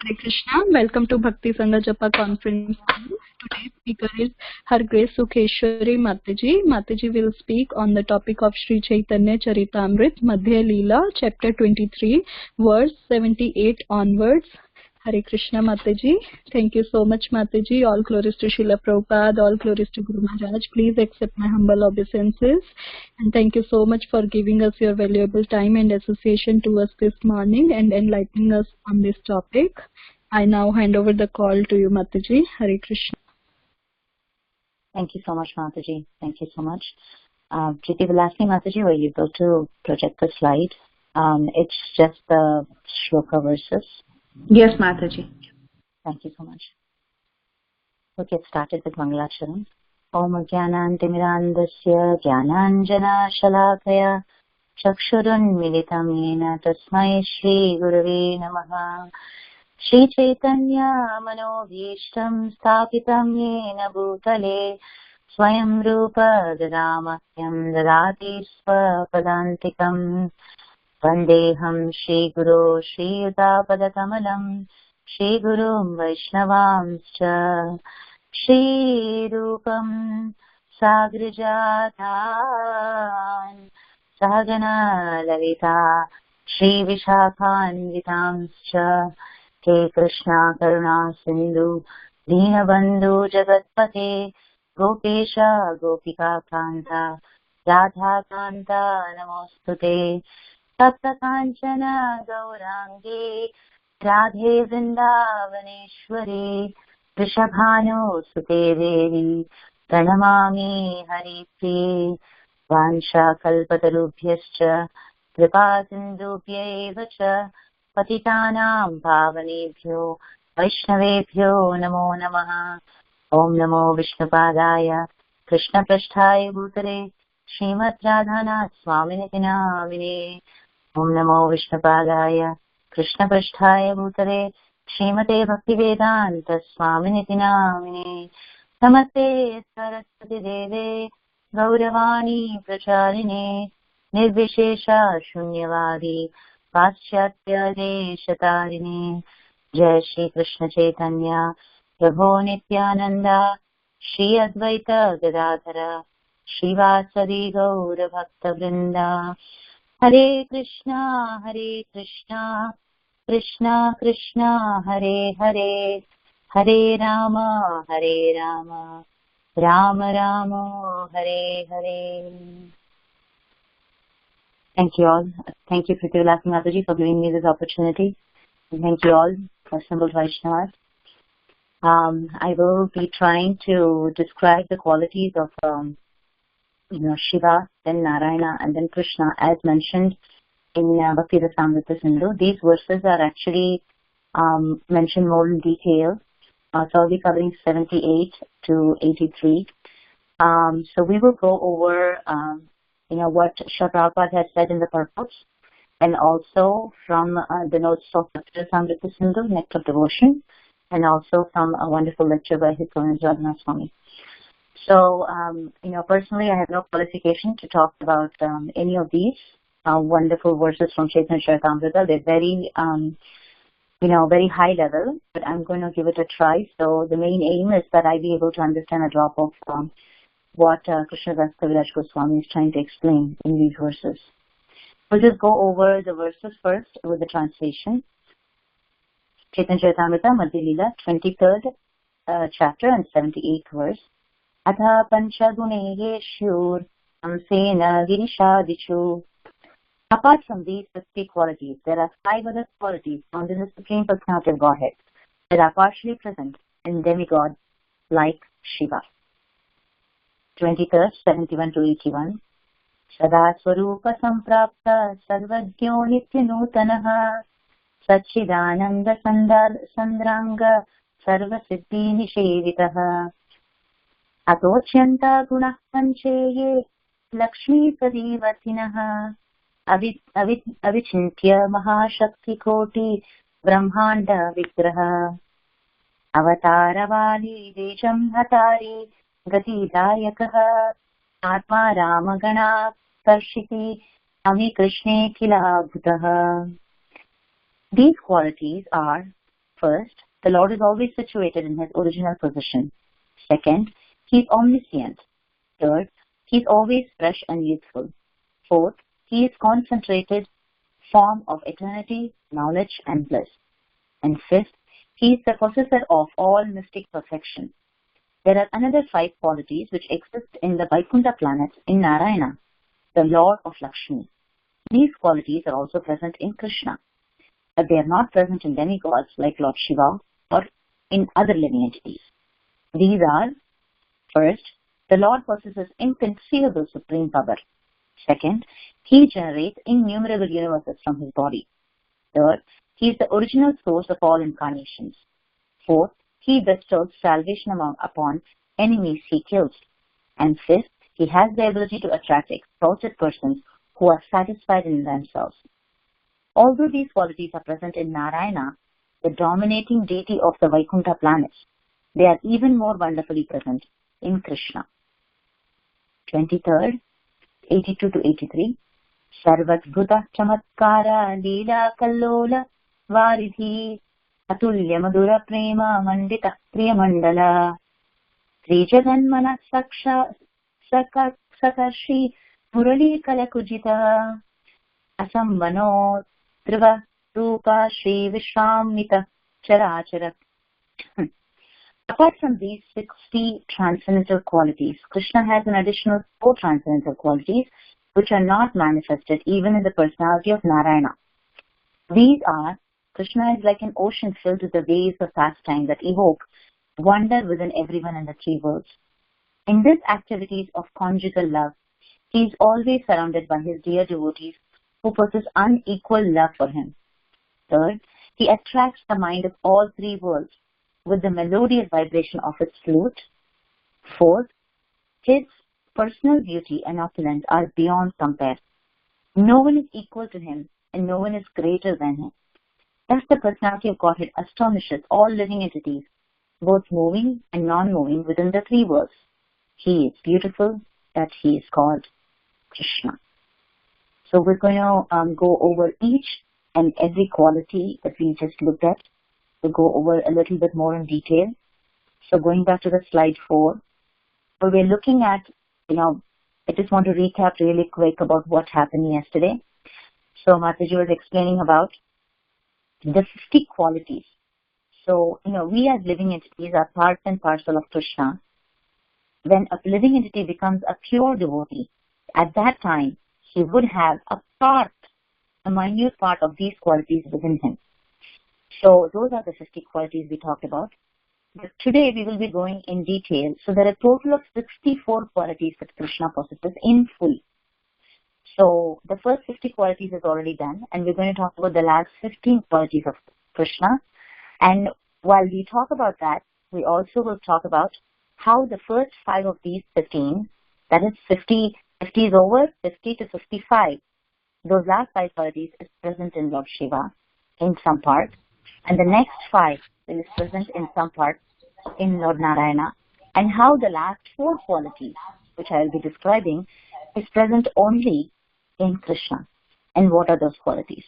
Hare Krishna. Welcome to Bhakti Sangha Japa Conference. Today's speaker is Her Grace Sukheshwari Mataji. Mataji will speak on the topic of Sri Chaitanya Charitamrit, Madhya Leela, chapter 23, verse 78 onwards. Hare Krishna Mataji. Thank you so much Mataji. All glories to Srila Prabhupada, all glories to Guru Maharaj. Please accept my humble obeisances. And thank you so much for giving us your valuable time and association to us this morning and enlightening us on this topic. I now hand over the call to you Mataji. Hare Krishna. Thank you so much Mataji. Thank you so much. Priti will ask me, Mataji, were you able to project the slide? It's just the shloka verses. Yes, Mataji. Thank you so much. We'll get started with Mangalacharan. Om Jnanantimirandasya Jnananjana Shalakaya Chakshurun Militam Yena Tasmai Shri Gurave Namaha. Shri Chaitanya Manobhishtam Sthapitam Yena Bhutale Swayam Rupa Dadamahyam Dadati Swapadantikam Vandeham Shri Guru Shri Yuta Shri Guru Vaishnavamscha Shri Rupam Sagrajatan Sahagana Lavita Shri Vishakhan Vitamscha Ke Krishna Karuna Sindhu Dinabandhu Jagatpate Gopesha Gopika Kanta Radha Kanta Namostute Tapta Kanchana Gaurangi Radhe Vrindavaneshwari Vrishabhanu Sute Devi Pranamami Hari Priye Vansha Kalpatarubhyascha Kripa Sindhubhya Cha Patitanam Pavanebhyo Vaishnavebhyo Namo Namaha. Om Namo Vishnupadaya Krishna Prasthaya Bhutale Srimad Radhanath Swaminiti Namine. Om Namo Vishnupadaya Krishna Prasthaya Bhutale Srimate Bhaktivedanta Swaminiti Namine. Namaste Saraswati Deve Gauravani Pracharine Nirvishesha Shunyavadi Paschatya Deshatarine. Jai Shri Krishna Chaitanya Prabhu Nityananda Shri Advaita Gadadhara Shivasadi Gaura Bhakta Vrinda. Hare Krishna Krishna Krishna Hare Hare Hare Rama Rama Rama Hare Hare. Thank you all. Thank you Priti Mataji for giving me this opportunity. And thank you all for assembled Vaishnavas. I will be trying to describe the qualities of Shiva, then Narayana, and then Krishna, as mentioned in Bhakti Rasamrita Sindhu. These verses are actually mentioned more in detail. So I'll be covering 78 to 83. So we will go over, what Srila Prabhupada has said in the purport, and also from the notes of Bhakti Rasamrita Sindhu, Nectar of Devotion, and also from a wonderful lecture by His Holiness Raghunath Swami. So, personally, I have no qualification to talk about any of these wonderful verses from Chaitanya Charitamrita. They're very, very high level, but I'm going to give it a try. So the main aim is that I be able to understand a drop of what Krishnadas Kaviraj Goswami is trying to explain in these verses. We'll just go over the verses first with the translation. Chaitanya Charitamrita, Madhya Leela, 23rd chapter and 78th verse. Atha panchagune samsena girishadichu. Apart from these 50 qualities, there are 5 other qualities found in the Supreme Personality of Godhead that are partially present in demigods like Shiva. 23rd, 71 to 81. Sada Swarupa Samprapta Sarvajño Nityanutanaha Satchidananda Sandranga Sarvasiddhi Nishevitaha Atochanta Gunah Pancheye Lakshmi Padivatinaha Avichintya Mahashakti Koti Brahmanda Vigraha Avataravali Desham Hatari Gati Dayakaha Atma Ramagana Karshiti Ami Krishne Kila Bhutaha. These qualities are First, the Lord is always situated in his original position. Second, he is omniscient. Third, he is always fresh and youthful. Fourth, he is concentrated form of eternity, knowledge and bliss. And fifth, he is the possessor of all mystic perfection. There are another 5 qualities which exist in the Vaikuntha planets in Narayana, the Lord of Lakshmi. These qualities are also present in Krishna, but they are not present in demigods like Lord Shiva or in other living entities. These are, first, the Lord possesses inconceivable supreme power. Second, he generates innumerable universes from his body. Third, he is the original source of all incarnations. Fourth, he bestows salvation upon enemies he kills. And fifth, he has the ability to attract exalted persons who are satisfied in themselves. Although these qualities are present in Narayana, the dominating deity of the Vaikuntha planets, they are even more wonderfully present in Krishna. 23rd, 82 to 83. Sarvadbhuta chamatkara leela kallola varidhi atulya madura prema mandita priyamandala trijaganmana sakarshi murali kalakujita asambano driva rupa shri vishramita charachara. Apart from these 60 transcendental qualities, Krishna has an additional 4 transcendental qualities which are not manifested even in the personality of Narayana. These are, Krishna is like an ocean filled with the waves of pastime that evoke wonder within everyone in the 3 worlds. In these activities of conjugal love, he is always surrounded by his dear devotees who possess unequal love for him. Third, he attracts the mind of all 3 worlds with the melodious vibration of its flute. Fourth, his personal beauty and opulence are beyond compare. No one is equal to him and no one is greater than him. Thus the personality of Godhead astonishes all living entities, both moving and non-moving within the 3 worlds. He is beautiful, that he is called Krishna. So we're going to go over each and every quality that we just looked at. We'll go over a little bit more in detail. So going back to the slide 4, where we're looking at, I just want to recap really quick about what happened yesterday. So Mataji was explaining about the 50 qualities. So, we as living entities are part and parcel of Krishna. When a living entity becomes a pure devotee, at that time, he would have a minute part of these qualities within him. So those are the 50 qualities we talked about. But today we will be going in detail. So there are a total of 64 qualities that Krishna possesses in full. So the first 50 qualities is already done, and we're going to talk about the last 15 qualities of Krishna. And while we talk about that, we also will talk about how the first 5 of these 15, that is 50 is over, 50 to 55, those last 5 qualities is present in Lord Shiva in some part, and the next 5 is present in some part in Lord Narayana, and how the last 4 qualities, which I will be describing, is present only in Krishna. And what are those qualities?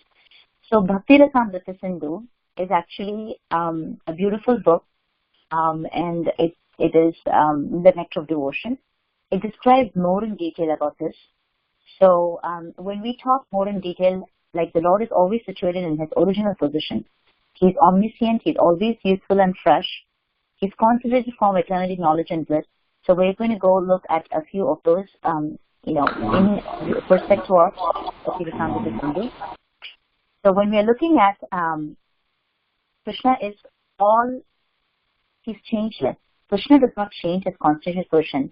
So Bhakti Rasamrita Sindhu is actually a beautiful book, and it is the Nectar of Devotion. It describes more in detail about this. So when we talk more in detail, like the Lord is always situated in his original position. He's omniscient, he's always useful and fresh. He's concentrated from eternity, knowledge and bliss. So we're going to go look at a few of those, in respect to our Bhakti Rasamrita Sindhu. So when we're looking at Krishna is he's changeless. Krishna does not change his constant position,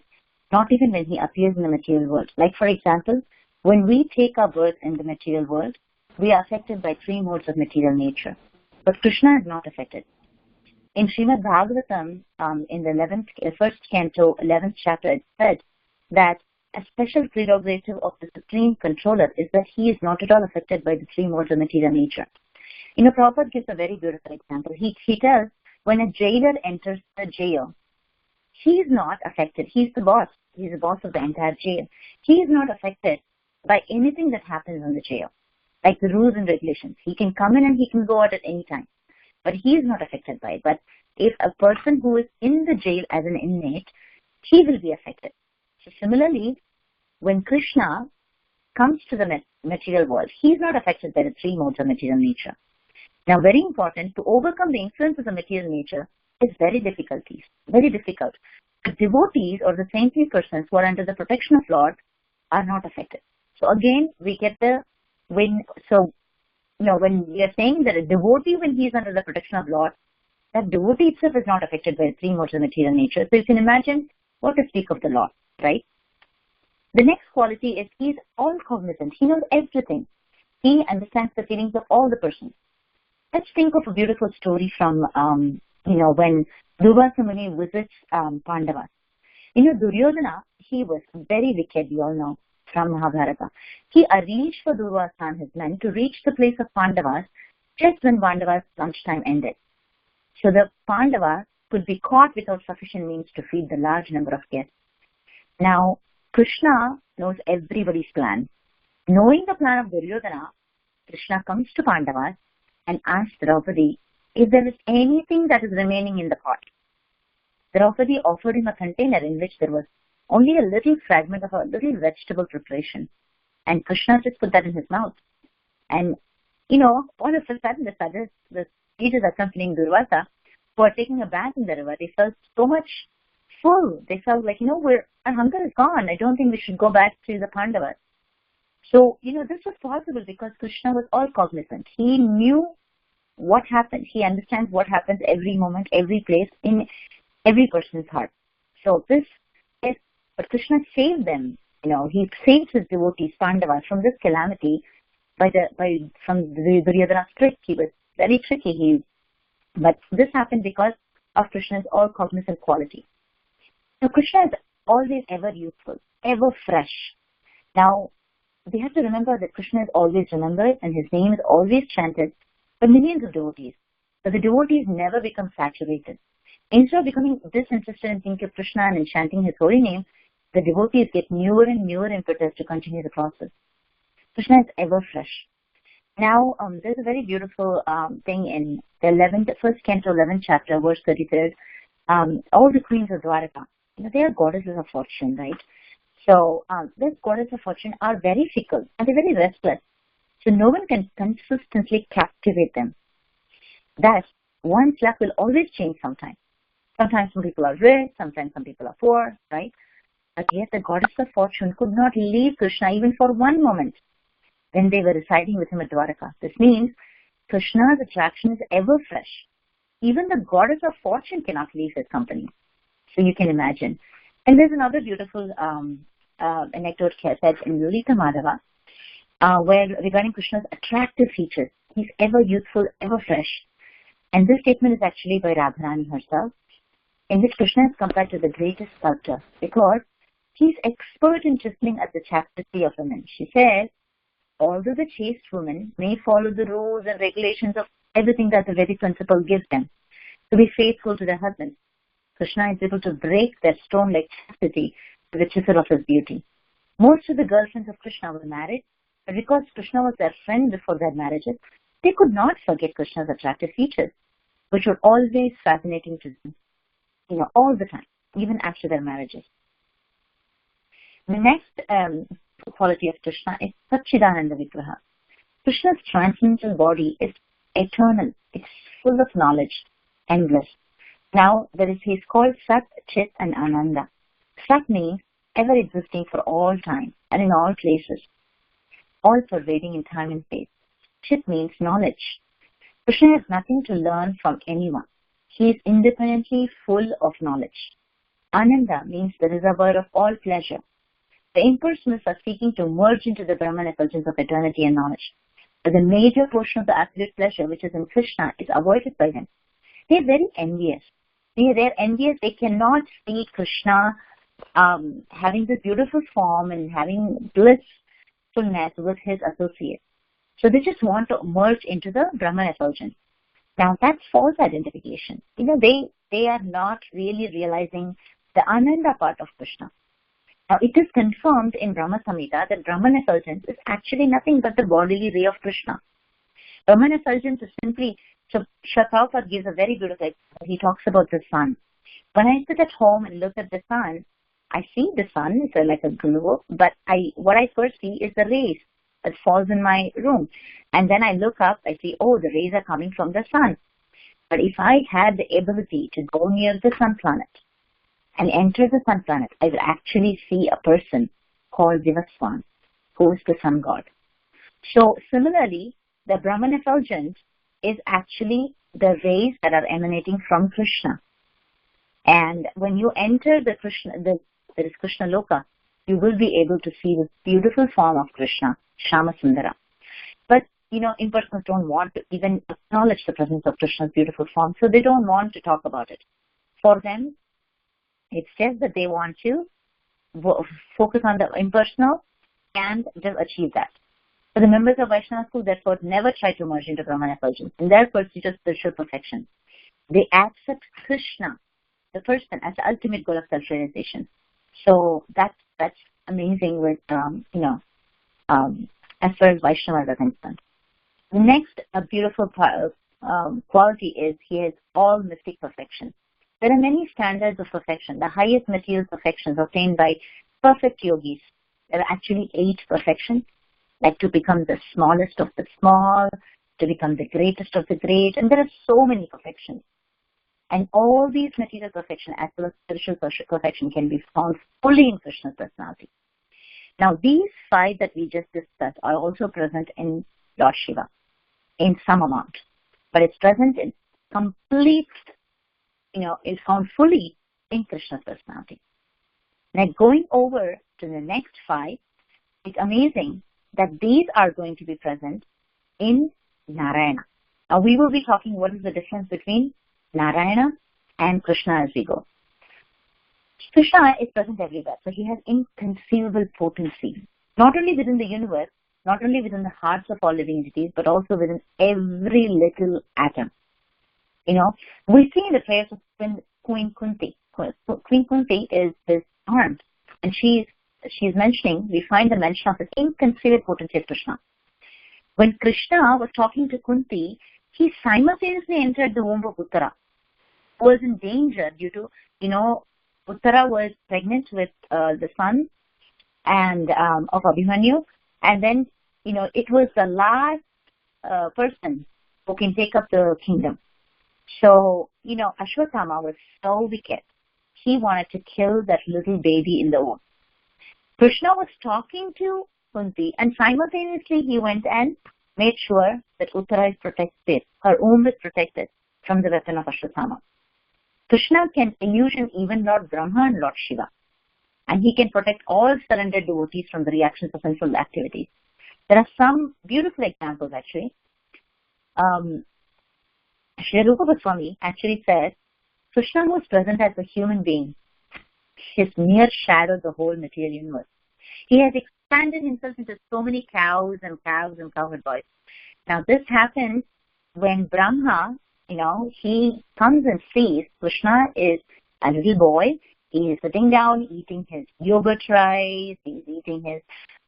not even when he appears in the material world. Like for example, when we take our birth in the material world, we are affected by 3 modes of material nature. But Krishna is not affected. In Srimad Bhagavatam, in the 1st canto, 11th chapter, it said that a special prerogative of the Supreme Controller is that he is not at all affected by the 3 modes of material nature. Prabhupada gives a very beautiful example. He tells, when a jailer enters the jail, he is not affected. He's the boss. He's the boss of the entire jail. He is not affected by anything that happens in the jail, like the rules and regulations. He can come in and he can go out at any time. but he is not affected by it. But if a person who is in the jail as an inmate, he will be affected. So similarly, when Krishna comes to the material world, he is not affected by the three modes of material nature. Now, very important, to overcome the influence of the material nature is very difficult. The devotees or the saintly persons who are under the protection of Lord are not affected. So again, we get when we are saying that a devotee, when he is under the protection of Lord, that devotee itself is not affected by the three modes of material nature. So you can imagine what to speak of the Lord, right? The next quality is he is all cognizant. He knows everything. He understands the feelings of all the persons. Let's think of a beautiful story from, when Durvasa Muni visits Pandavas. Duryodhana, he was very wicked, we all know, from Mahabharata. He arranged for Durvasa and his men to reach the place of Pandavas just when Pandavas' lunchtime ended. So the Pandavas could be caught without sufficient means to feed the large number of guests. Now, Krishna knows everybody's plan. Knowing the plan of Duryodhana, Krishna comes to Pandavas and asks Draupadi if there is anything that is remaining in the pot. Draupadi offered him a container in which there was only a little fragment of a little vegetable preparation. And Krishna just put that in his mouth. And, all of a sudden, the sages accompanying Durvasa, who are taking a bath in the river, they felt so much full. They felt like, our hunger is gone. I don't think we should go back to the Pandavas. So, this was possible because Krishna was all cognizant. He knew what happened. He understands what happens every moment, every place, in every person's heart. So but Krishna saved them. He saved his devotees, Pandavas, from this calamity from Duryodhana's trick. He was very tricky. But this happened because of Krishna's all cognizant quality. Now, Krishna is always ever youthful, ever fresh. Now, we have to remember that Krishna is always remembered and his name is always chanted by millions of devotees. So the devotees never become saturated. Instead of becoming disinterested in thinking of Krishna and in chanting his holy name, the devotees get newer and newer impetus to continue the process. Krishna is ever fresh. Now, there's a very beautiful thing in the first canto, 11th chapter, verse 33. All the queens of Dwaraka, they are goddesses of fortune, right? So these goddesses of fortune are very fickle and they're very restless. So no one can consistently captivate them. Thus, one's luck will always change sometimes. Sometimes some people are rich, sometimes some people are poor, right? But yet the goddess of fortune could not leave Krishna even for one moment when they were residing with him at Dwaraka. This means Krishna's attraction is ever fresh. Even the goddess of fortune cannot leave his company. So you can imagine. And there's another beautiful anecdote said in Lalita Madhava, where regarding Krishna's attractive features. He's ever youthful, ever fresh. And this statement is actually by Radharani herself, in which Krishna is compared to the greatest sculptor because he's expert in chiseling at the chastity of women. She says, although the chaste women may follow the rules and regulations of everything that the Vedic principle gives them to be faithful to their husbands, Krishna is able to break their stone-like chastity with the chisel of his beauty. Most of the girlfriends of Krishna were married, but because Krishna was their friend before their marriages, they could not forget Krishna's attractive features, which were always fascinating to them, all the time, even after their marriages. The next quality of Krishna is Satchidananda Vigraha. Krishna's transcendental body is eternal. It's full of knowledge, endless. Now, he's called Sat, Chit, and Ananda. Sat means ever existing for all time and in all places, all pervading in time and space. Chit means knowledge. Krishna has nothing to learn from anyone. He is independently full of knowledge. Ananda means the reservoir of all pleasure. The impersonalists are seeking to merge into the Brahman effulgence of eternity and knowledge. But the major portion of the absolute pleasure, which is in Krishna, is avoided by them. They are very envious. They're envious. They cannot see Krishna having this beautiful form and having blissfulness with his associates. So they just want to merge into the Brahman effulgence. Now that's false identification. They are not really realizing the Ananda part of Krishna. Now it is confirmed in Brahma Samhita that Brahman effulgence is actually nothing but the bodily ray of Krishna. Brahman effulgence is simply, so Prabhupada gives a very beautiful example. He talks about the sun. When I sit at home and look at the sun, I see the sun, it's like a glow, but what I first see is the rays that falls in my room. And then I look up, I see, oh, the rays are coming from the sun. But if I had the ability to go near the sun planet and enter the sun planet, I will actually see a person called Divaswan, who is the sun god. So similarly, the Brahman effulgence is actually the rays that are emanating from Krishna. And when you enter the Krishna Loka, you will be able to see this beautiful form of Krishna, Shama Sundara. But, impersonals don't want to even acknowledge the presence of Krishna's beautiful form, so they don't want to talk about it. For them, it's just that they want to focus on the impersonal and just achieve that. So the members of Vaishnava school, therefore, never try to merge into Brahman effulgence in their pursuit of spiritual perfection. They accept Krishna, the person, as the ultimate goal of self-realization. So that's amazing with, as far as Vaishnavas are concerned. The next beautiful quality is he has all mystic perfection. There are many standards of perfection. The highest material perfections obtained by perfect yogis. There are actually 8 perfections, like to become the smallest of the small, to become the greatest of the great, and there are so many perfections. And all these material perfection as well as spiritual perfection can be found fully in Krishna's personality. Now, these 5 that we just discussed are also present in Lord Shiva in some amount, but it's present in complete, is found fully in Krishna's personality. Now, going over to the next 5, it's amazing that these are going to be present in Narayana. Now, we will be talking what is the difference between Narayana and Krishna as we go. Krishna is present everywhere, so he has inconceivable potency, not only within the universe, not only within the hearts of all living entities, but also within every little atom. We see in the prayers of Queen Kunti. Queen Kunti is his aunt, and she's mentioning, we find the mention of this inconceivable potency of Krishna. When Krishna was talking to Kunti, he simultaneously entered the womb of Uttara, who was in danger due to, Uttara was pregnant with the son and of Abhimanyu, and then, it was the last person who can take up the kingdom. So, Ashwatthama was so wicked. He wanted to kill that little baby in the womb. Krishna was talking to Kunti, and simultaneously he went and made sure that Uttara is protected, her womb is protected from the weapon of Ashwatthama. Krishna can illusion even Lord Brahma and Lord Shiva, and he can protect all surrendered devotees from the reactions of sinful activities. There are some beautiful examples actually. Sri Rupa Goswami actually says, Krishna was present as a human being. His mere shadow the whole material universe. He has expanded himself into so many cows and cowherd boys. Now this happens when Brahma, he comes and sees Krishna is a little boy. He is sitting down eating his yogurt rice. He's eating his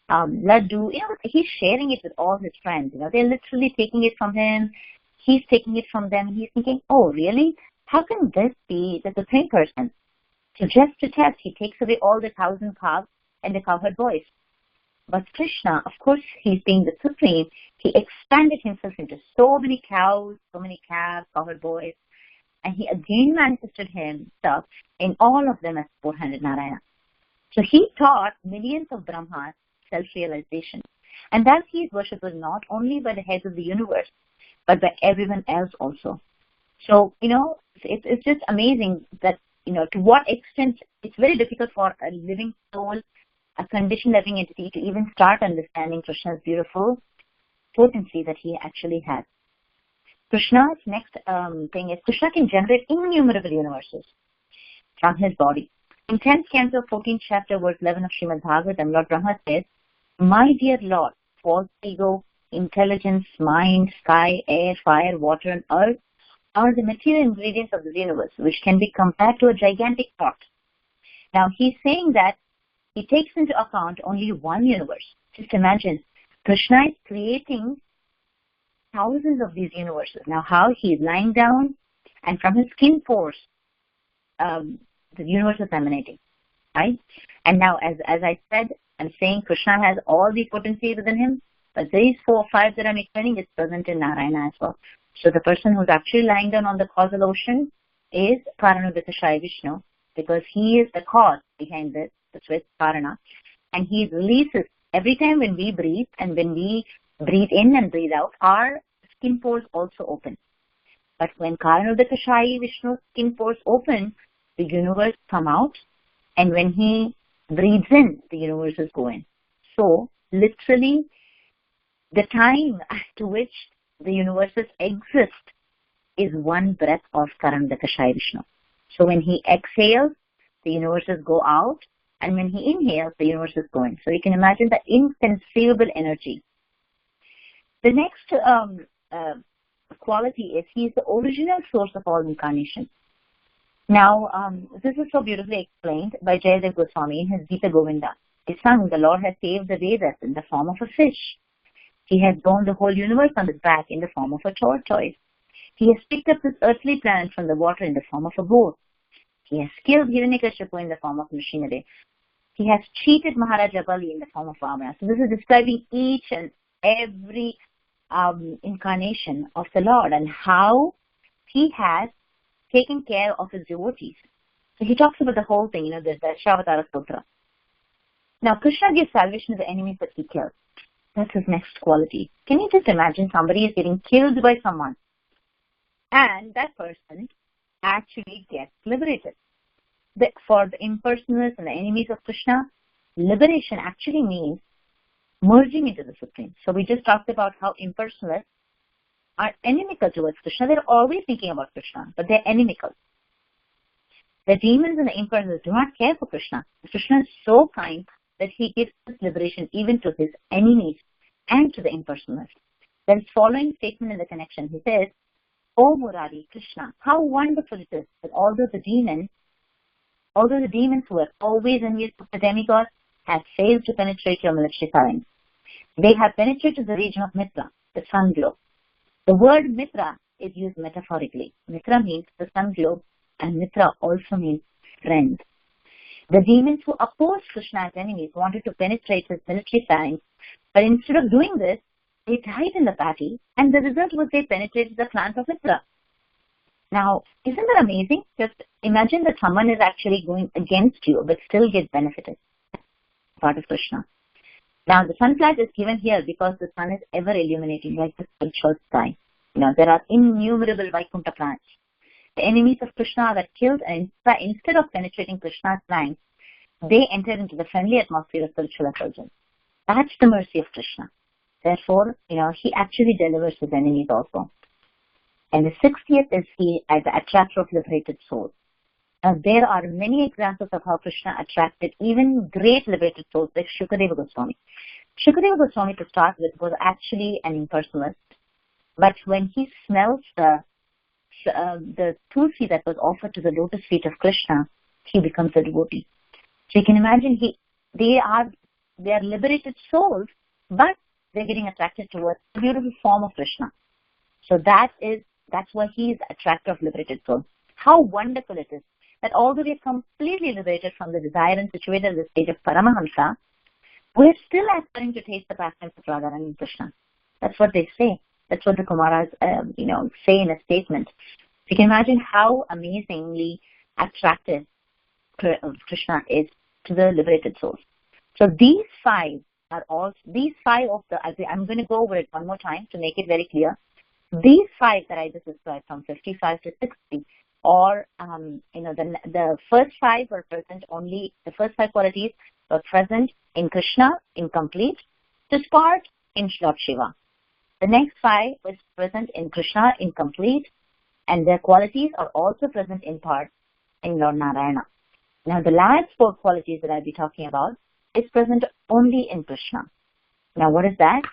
laddu. He's sharing it with all his friends. They're literally taking it from him. He's taking it from them. He's thinking, oh, really? How can this be the same person? So just to test, he takes away all the cows and calves and the cowherd boys. But Krishna, of course, he's being the supreme. He expanded himself into so many cows, so many calves, cowherd boys, and he again manifested himself in all of them as four-handed Narayana. So he taught millions of Brahmas self-realization. And thus he is worshipped not only by the heads of the universe, but by everyone else also. So, it's just amazing that, to what extent it's very difficult for a living soul, a conditioned living entity to even start understanding Krishna's beautiful potency that he actually has. Krishna's next thing is Krishna can generate innumerable universes from his body. In 10th canto, 14th chapter, verse 11 of Srimad Bhagavatam, Lord Brahma says, my dear Lord, false ego, intelligence, mind, sky, air, fire, water, and earth are the material ingredients of the universe, which can be compared to a gigantic pot. Now, he's saying that he takes into account only one universe. Just imagine, Krishna is creating thousands of these universes. Now, how he's lying down, and from his skin pores, the universe is emanating, right? And now, as I said, I'm saying Krishna has all the potency within him, but these 4 or 5 that I'm explaining is present in Narayana as well. So the person who's actually lying down on the causal ocean is Karanodakashaya Vishnu, because he is the cause behind this, that's with Karana. And he releases every time when we breathe, and when we breathe in and breathe out, our skin pores also open. But when Karanodakashaya Vishnu's skin pores open, the universe come out, and when he breathes in, the universes go in. So, literally, the time to which the universes exist is one breath of Karanodakashaya Vishnu. So when he exhales, the universes go out, and when he inhales, the universes go in. So you can imagine the inconceivable energy. The next quality is he is the original source of all incarnation. Now, this is so beautifully explained by Jayadev Goswami in his Gita Govinda. He sung, the Lord has saved the Vedas in the form of a fish. He has borne the whole universe on his back in the form of a tortoise. He has picked up this earthly planet from the water in the form of a boat. He has killed Hiranyakashipu in the form of machinery. He has cheated Maharaja Bali in the form of Vamana. So this is describing each and every incarnation of the Lord and how he has taken care of his devotees. So he talks about the whole thing, the Dashavatara Sutra. Now, Krishna gives salvation to the enemies that he kills. That's his next quality. Can you just imagine somebody is getting killed by someone, and that person actually gets liberated? For the impersonalists and the enemies of Krishna, liberation actually means merging into the Supreme. So we just talked about how impersonalists are inimical towards Krishna. They're always thinking about Krishna, but they're inimical. The demons and the impersonalists do not care for Krishna. Krishna is so kind that he gives this liberation even to his enemies and to the impersonalists. Then following statement in the connection, he says, "O Murari, Krishna, how wonderful it is that although the demons who were always envious of the demigods have failed to penetrate your military phalanx, they have penetrated the region of Mitra, the sun globe." The word Mitra is used metaphorically. Mitra means the sun globe, and Mitra also means friend. The demons who opposed Krishna as enemies wanted to penetrate his military phalanx, but instead of doing this, they died in the battle, and the result was they penetrated the clans of Mitra. Now, isn't that amazing? Just imagine that someone is actually going against you, but still gets benefited. Part of Krishna. Now, the sun flag is given here because the sun is ever illuminating like the sunshine sky. There are innumerable Vaikuntha planets. The enemies of Krishna were killed, and instead of penetrating Krishna's flanks, they enter into the friendly atmosphere of spiritual effulgence. That's the mercy of Krishna. Therefore, he actually delivers his enemies also. And the 60th is he as the attractor of liberated souls. Now, there are many examples of how Krishna attracted even great liberated souls like Shukadeva Goswami. Shukadeva Goswami, to start with, was actually an impersonalist. But when he smells the tulsi that was offered to the lotus feet of Krishna, he becomes a devotee. So you can imagine they are liberated souls, but they're getting attracted towards the beautiful form of Krishna. So that's why he is the attractor of liberated souls. How wonderful it is that although we are completely liberated from the desire and situated in the state of Paramahamsa, we're still aspiring to taste the pastimes of Radharani and Krishna. That's what they say. That's what the Kumaras, say in a statement. You can imagine how amazingly attractive Krishna is to the liberated souls. So these five of the, I'm going to go over it one more time to make it very clear. These five that I just described from 55 to 60, or, the first five were present only, the first five qualities were present in Krishna in complete, to part in Lord Shiva. The next five was present in Krishna in complete, and their qualities are also present in part in Lord Narayana. Now, the last four qualities that I'll be talking about is present only in Krishna. Now, what is that?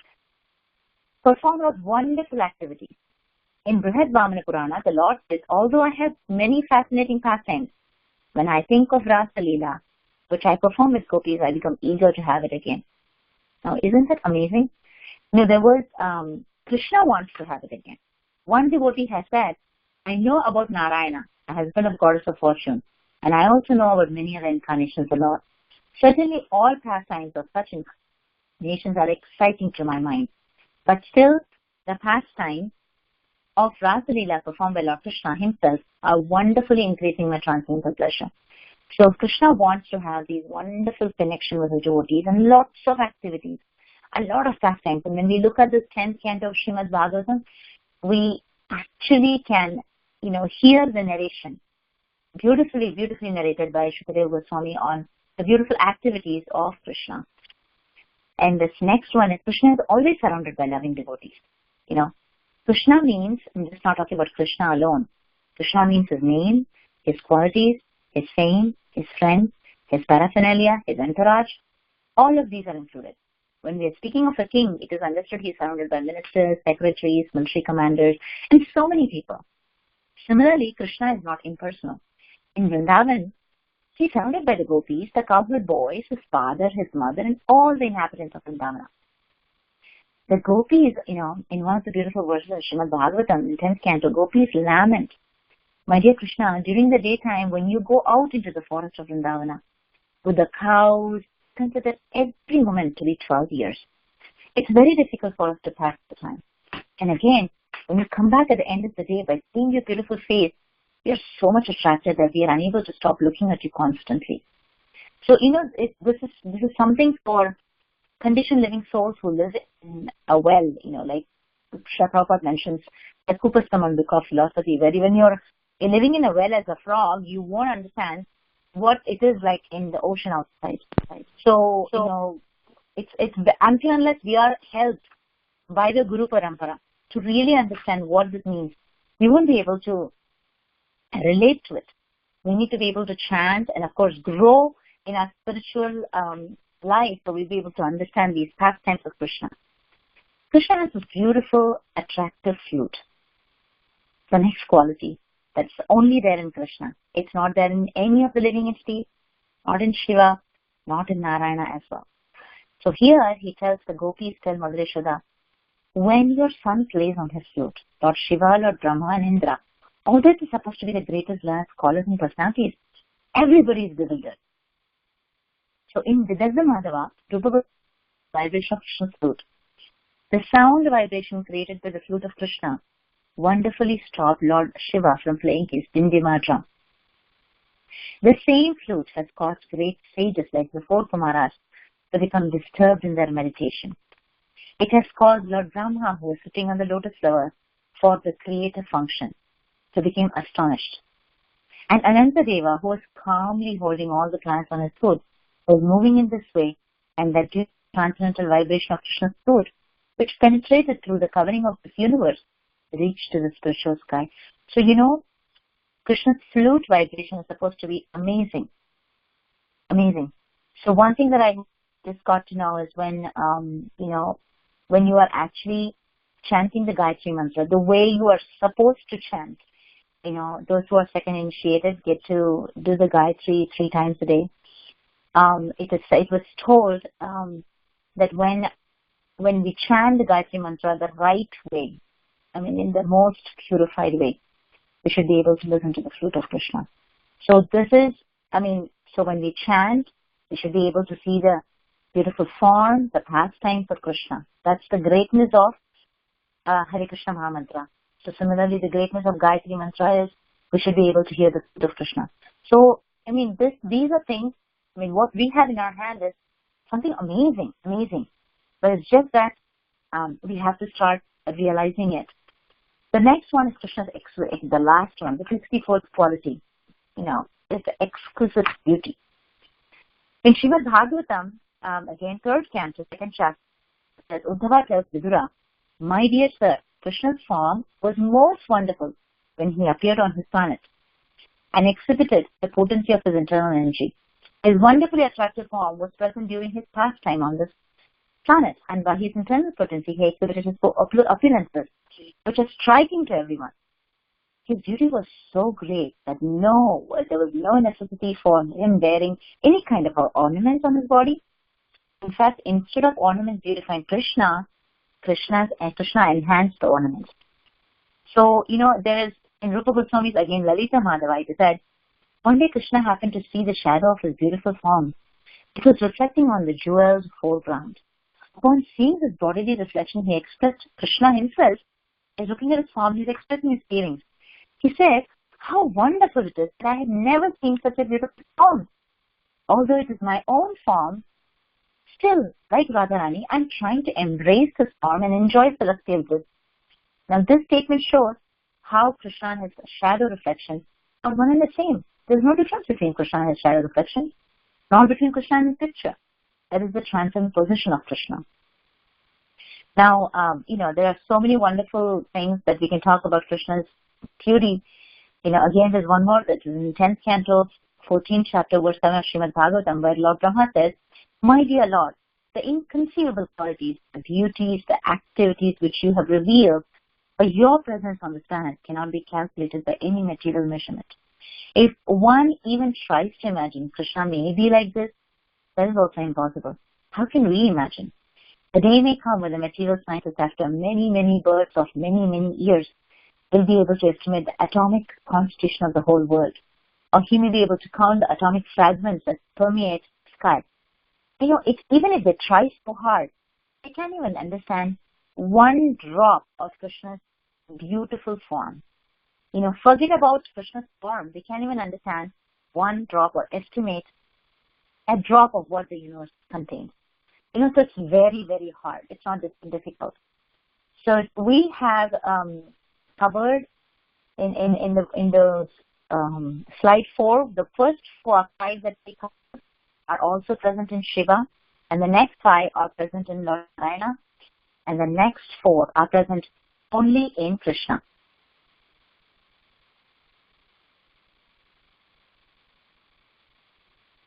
Performer of wonderful activities. In Brihad Vamana Purana, the Lord says, although I have many fascinating pastimes, when I think of Rasa Leela, which I perform with gopis, I become eager to have it again. Now, isn't that amazing? There was Krishna wants to have it again. One devotee has said, I know about Narayana, a husband of goddess of fortune, and I also know about many other incarnations of the Lord. Certainly all pastimes of such incarnations are exciting to my mind. But still, the pastimes of Rasa Leela performed by Lord Krishna himself are wonderfully increasing my transcendental pleasure. So Krishna wants to have these wonderful connection with his devotees and lots of activities, a lot of pastimes. And when we look at this 10th canto of Srimad Bhagavatam, we actually can, hear the narration, beautifully narrated by Shukadeva Goswami on the beautiful activities of Krishna. And this next one is Krishna is always surrounded by loving devotees. Krishna means, I'm just not talking about Krishna alone. Krishna means his name, his qualities, his fame, his friends, his paraphernalia, his entourage. All of these are included. When we are speaking of a king, it is understood he is surrounded by ministers, secretaries, military commanders, and so many people. Similarly, Krishna is not impersonal. In Vrindavan, he is surrounded by the gopis, the cowherd boys, his father, his mother, and all the inhabitants of Vrindavana. The gopis, in one of the beautiful verses of Srimad Bhagavatam, in 10th canto, gopis lament, my dear Krishna, during the daytime, when you go out into the forest of Vrindavana, with the cows, consider every moment to be 12 years. It's very difficult for us to pass the time. And again, when you come back at the end of the day by seeing your beautiful face, we are so much attracted that we are unable to stop looking at you constantly. So, this is something for conditioned living souls who live in a well, like Srila Prabhupada mentions, the Kupastamandika philosophy, where even you're living in a well as a frog, you won't understand what it is like in the ocean outside. So it's until unless we are helped by the Guru Parampara to really understand what this means, we won't be able to relate to it. We need to be able to chant and, of course, grow in our spiritual life, so we'll be able to understand these pastimes of Krishna. Krishna has this beautiful, attractive flute. The next quality that's only there in Krishna. It's not there in any of the living entities, not in Shiva, not in Narayana as well. So here he tells the gopis, tell Mother Yashoda, when your son plays on his flute, Lord Shiva, Lord Brahma and Indra, although it is supposed to be the greatest learned scholars and personalities, everybody is bewildered. So in Vidagdha Madhava, Rupa vibration of Krishna's flute, the sound vibration created by the flute of Krishna wonderfully stopped Lord Shiva from playing his Dindima drum. The same flute has caused great sages like the four Kumaras to become disturbed in their meditation. It has caused Lord Brahma, who was sitting on the lotus flower for the creative function, to become astonished. And Anantadeva, who was calmly holding all the plants on his foot, was moving in this way, and that due to the transcendental vibration of Krishna's flute, which penetrated through the covering of this universe, reached to the spiritual sky. So, Krishna's flute vibration is supposed to be amazing. Amazing. So one thing that I just got to know is when you are actually chanting the Gayatri Mantra, the way you are supposed to chant, those who are second initiated get to do the Gayatri 3 times a day. It was told that when we chant the Gayatri Mantra the right way, in the most purified way, we should be able to listen to the flute of Krishna. So this is, so when we chant, we should be able to see the beautiful form, the pastimes of Krishna. That's the greatness of Hare Krishna Mahamantra. So similarly, the greatness of Gayatri Mantra is we should be able to hear the flute of Krishna. So, these are things, what we have in our hand is something amazing. But it's just that we have to start realizing it. The next one is Krishna's the last one, the 64th quality, is the exquisite beauty. In Srimad Bhagavatam, again, 3rd canto, 2nd chapter, says, Uddhava tells Vidura, my dear sir, Krishna's form was most wonderful when he appeared on his planet and exhibited the potency of his internal energy. His wonderfully attractive form was present during his pastime on this planet, and by his internal potency, he exhibited his appearances, which are striking to everyone. His beauty was so great that there was no necessity for him wearing any kind of ornaments on his body. In fact, instead of ornaments beautifying Krishna, Krishna enhanced the ornaments. So, there is, in Rupa Goswami's, again, Lalita Madhava, it said, one day Krishna happened to see the shadow of his beautiful form. It was reflecting on the jeweled foreground. Upon seeing this bodily reflection, he expressed, Krishna himself is looking at his form, he's expressing his feelings. He said, how wonderful it is that I have never seen such a beautiful form. Although it is my own form, still, like Radharani, I'm trying to embrace this form and enjoy celestial bliss. Now, this statement shows how Krishna and his shadow reflection are one and the same. There's no difference between Krishna and his shadow reflection, nor between Krishna and his picture. That is the transcendent position of Krishna. Now, there are so many wonderful things that we can talk about Krishna's beauty. Again, there's one more that is in 10th canto, 14th chapter, verse 7 of Srimad Bhagavatam, where Lord Brahma says, my dear Lord, the inconceivable qualities, the beauties, the activities which you have revealed by your presence on this planet cannot be calculated by any material measurement. If one even tries to imagine Krishna may be like this, that is also impossible. How can we imagine? The day may come when the material scientists, after many, many births of many, many years, will be able to estimate the atomic constitution of the whole world. Or he may be able to count the atomic fragments that permeate the sky. Even if they try so hard, they can't even understand one drop of Krishna's beautiful form. Forget about Krishna's form. They can't even understand one drop or estimate a drop of what the universe contains. So it's very, very hard. It's not difficult. So we have covered in the slide 4, the first 5 that we covered are also present in Shiva, and the next 5 are present in Lord Narayana, and the next 4 are present only in Krishna.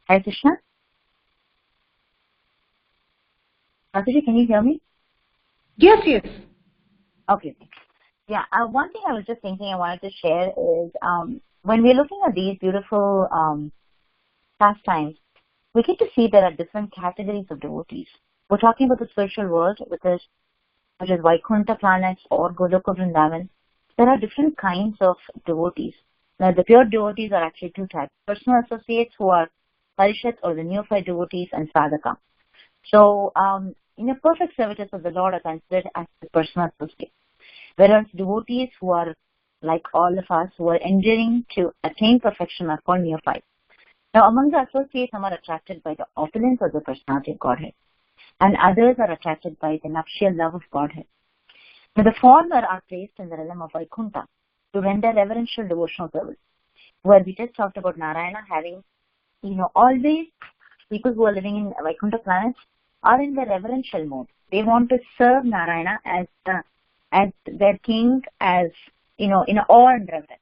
Hare Krishna. Mataji, can you hear me? Yes. Okay. Yeah, one thing I was just thinking I wanted to share is when we're looking at these beautiful pastimes, we get to see there are different categories of devotees. We're talking about the spiritual world, which is Vaikuntha planets or Goloka Vrindavan. There are different kinds of devotees. Now, the pure devotees are actually 2 types. Personal associates who are Parishat or the neophyte devotees and Sadhaka. So, perfect servitors of the Lord are considered as the personal associates. Whereas devotees who are like all of us, who are endeavoring to attain perfection, are called neophytes. Now, among the associates, some are attracted by the opulence of the personality of Godhead, and others are attracted by the nuptial love of Godhead. Now, the former are placed in the realm of Vaikuntha to render reverential devotional service, where we just talked about Narayana having, always people who are living in Vaikuntha planets are in the reverential mode. They want to serve Narayana as their king, as, in awe and reverence.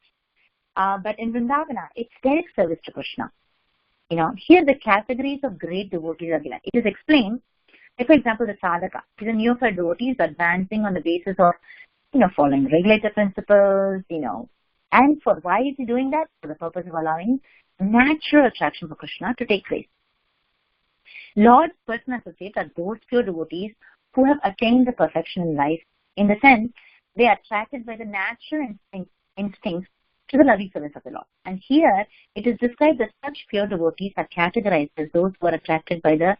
But in Vrindavana, it's direct service to Krishna. Here the categories of great devotees are given. It is explained, like, for example, the sadhaka. He's a neophyte devotee is advancing on the basis of, following regulator principles, and for why is he doing that? For the purpose of allowing natural attraction for Krishna to take place. Lord's personal associates are those pure devotees who have attained the perfection in life, in the sense they are attracted by the natural instincts to the loving service of the Lord. And here it is described that such pure devotees are categorized as those who are attracted by the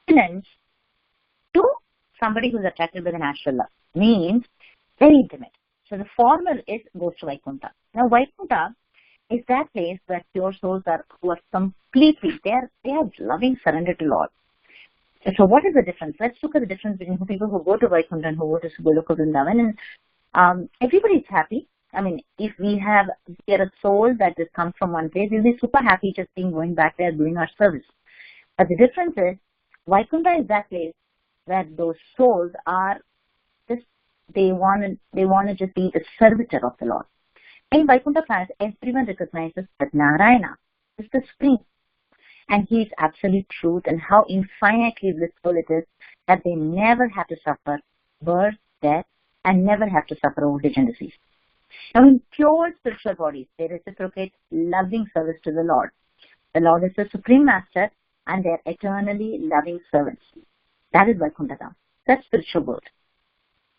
sense to somebody who is attracted by the natural love. Means very intimate. So the former goes to Vaikuntha. Now Vaikuntha is that place where pure souls who are completely, they have loving surrender to Lord. So what is the difference? Let's look at the difference between people who go to Vaikuntha and who go to Goloka Vrindavan. And everybody is happy. I mean, if we are a soul that just comes from one place, we'll be super happy just going back there doing our service. But the difference is, Vaikuntha is that place where those souls are just, they want to just be the servitor of the Lord. In Vaikuntha planets, everyone recognizes that Narayana is the supreme, and he is absolute truth, and how infinitely blissful it is that they never have to suffer birth, death, and never have to suffer old age and disease. Now, in pure spiritual bodies, they reciprocate loving service to the Lord. The Lord is the supreme master, and they are eternally loving servants. That is Vaikuntha. That's spiritual world.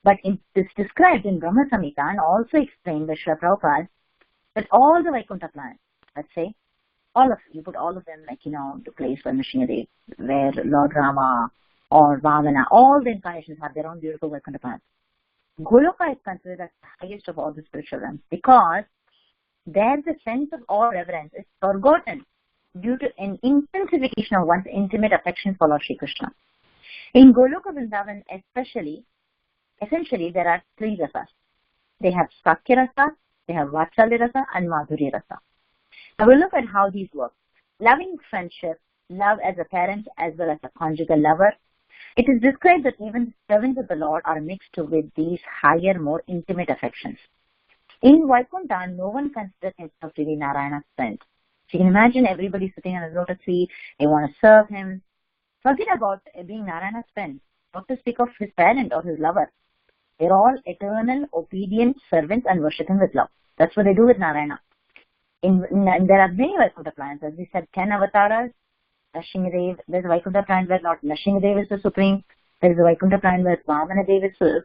But it's described in Brahma Samhita and also explained by Srila Prabhupada that all the Vaikuntha planets, let's say, you put all of them the place where Nrsimhadev, where Lord Rama or Vamana, all the incarnations have their own beautiful Vaikuntha planets. Goloka is considered as the highest of all the spiritual realms because there the sense of awe reverence is forgotten due to an intensification of one's intimate affection for Lord Shri Krishna. In Goloka Vrindavan essentially there are three rasas. They have Sakya Rasa, they have Vatsalya Rasa and Madhurya Rasa. Now we'll look at how these work. Loving friendship, love as a parent as well as a conjugal lover. It is described that even servants of the Lord are mixed with these higher, more intimate affections. In Vaikuntha, no one considers himself to be Narayana's friend. So you can imagine everybody sitting on a lotus seat, they want to serve him. Forget about being Narayana's friend, not to speak of his parent or his lover. They're all eternal, obedient servants and worship him with love. That's what they do with Narayana. There are many Vaikuntha planets, as we said, 10 avatars. Nrsimhadev, there's a Vaikuntha planet where Lord Nrsimhadev is the supreme. There is a Vaikuntha planet where Vamana Dev is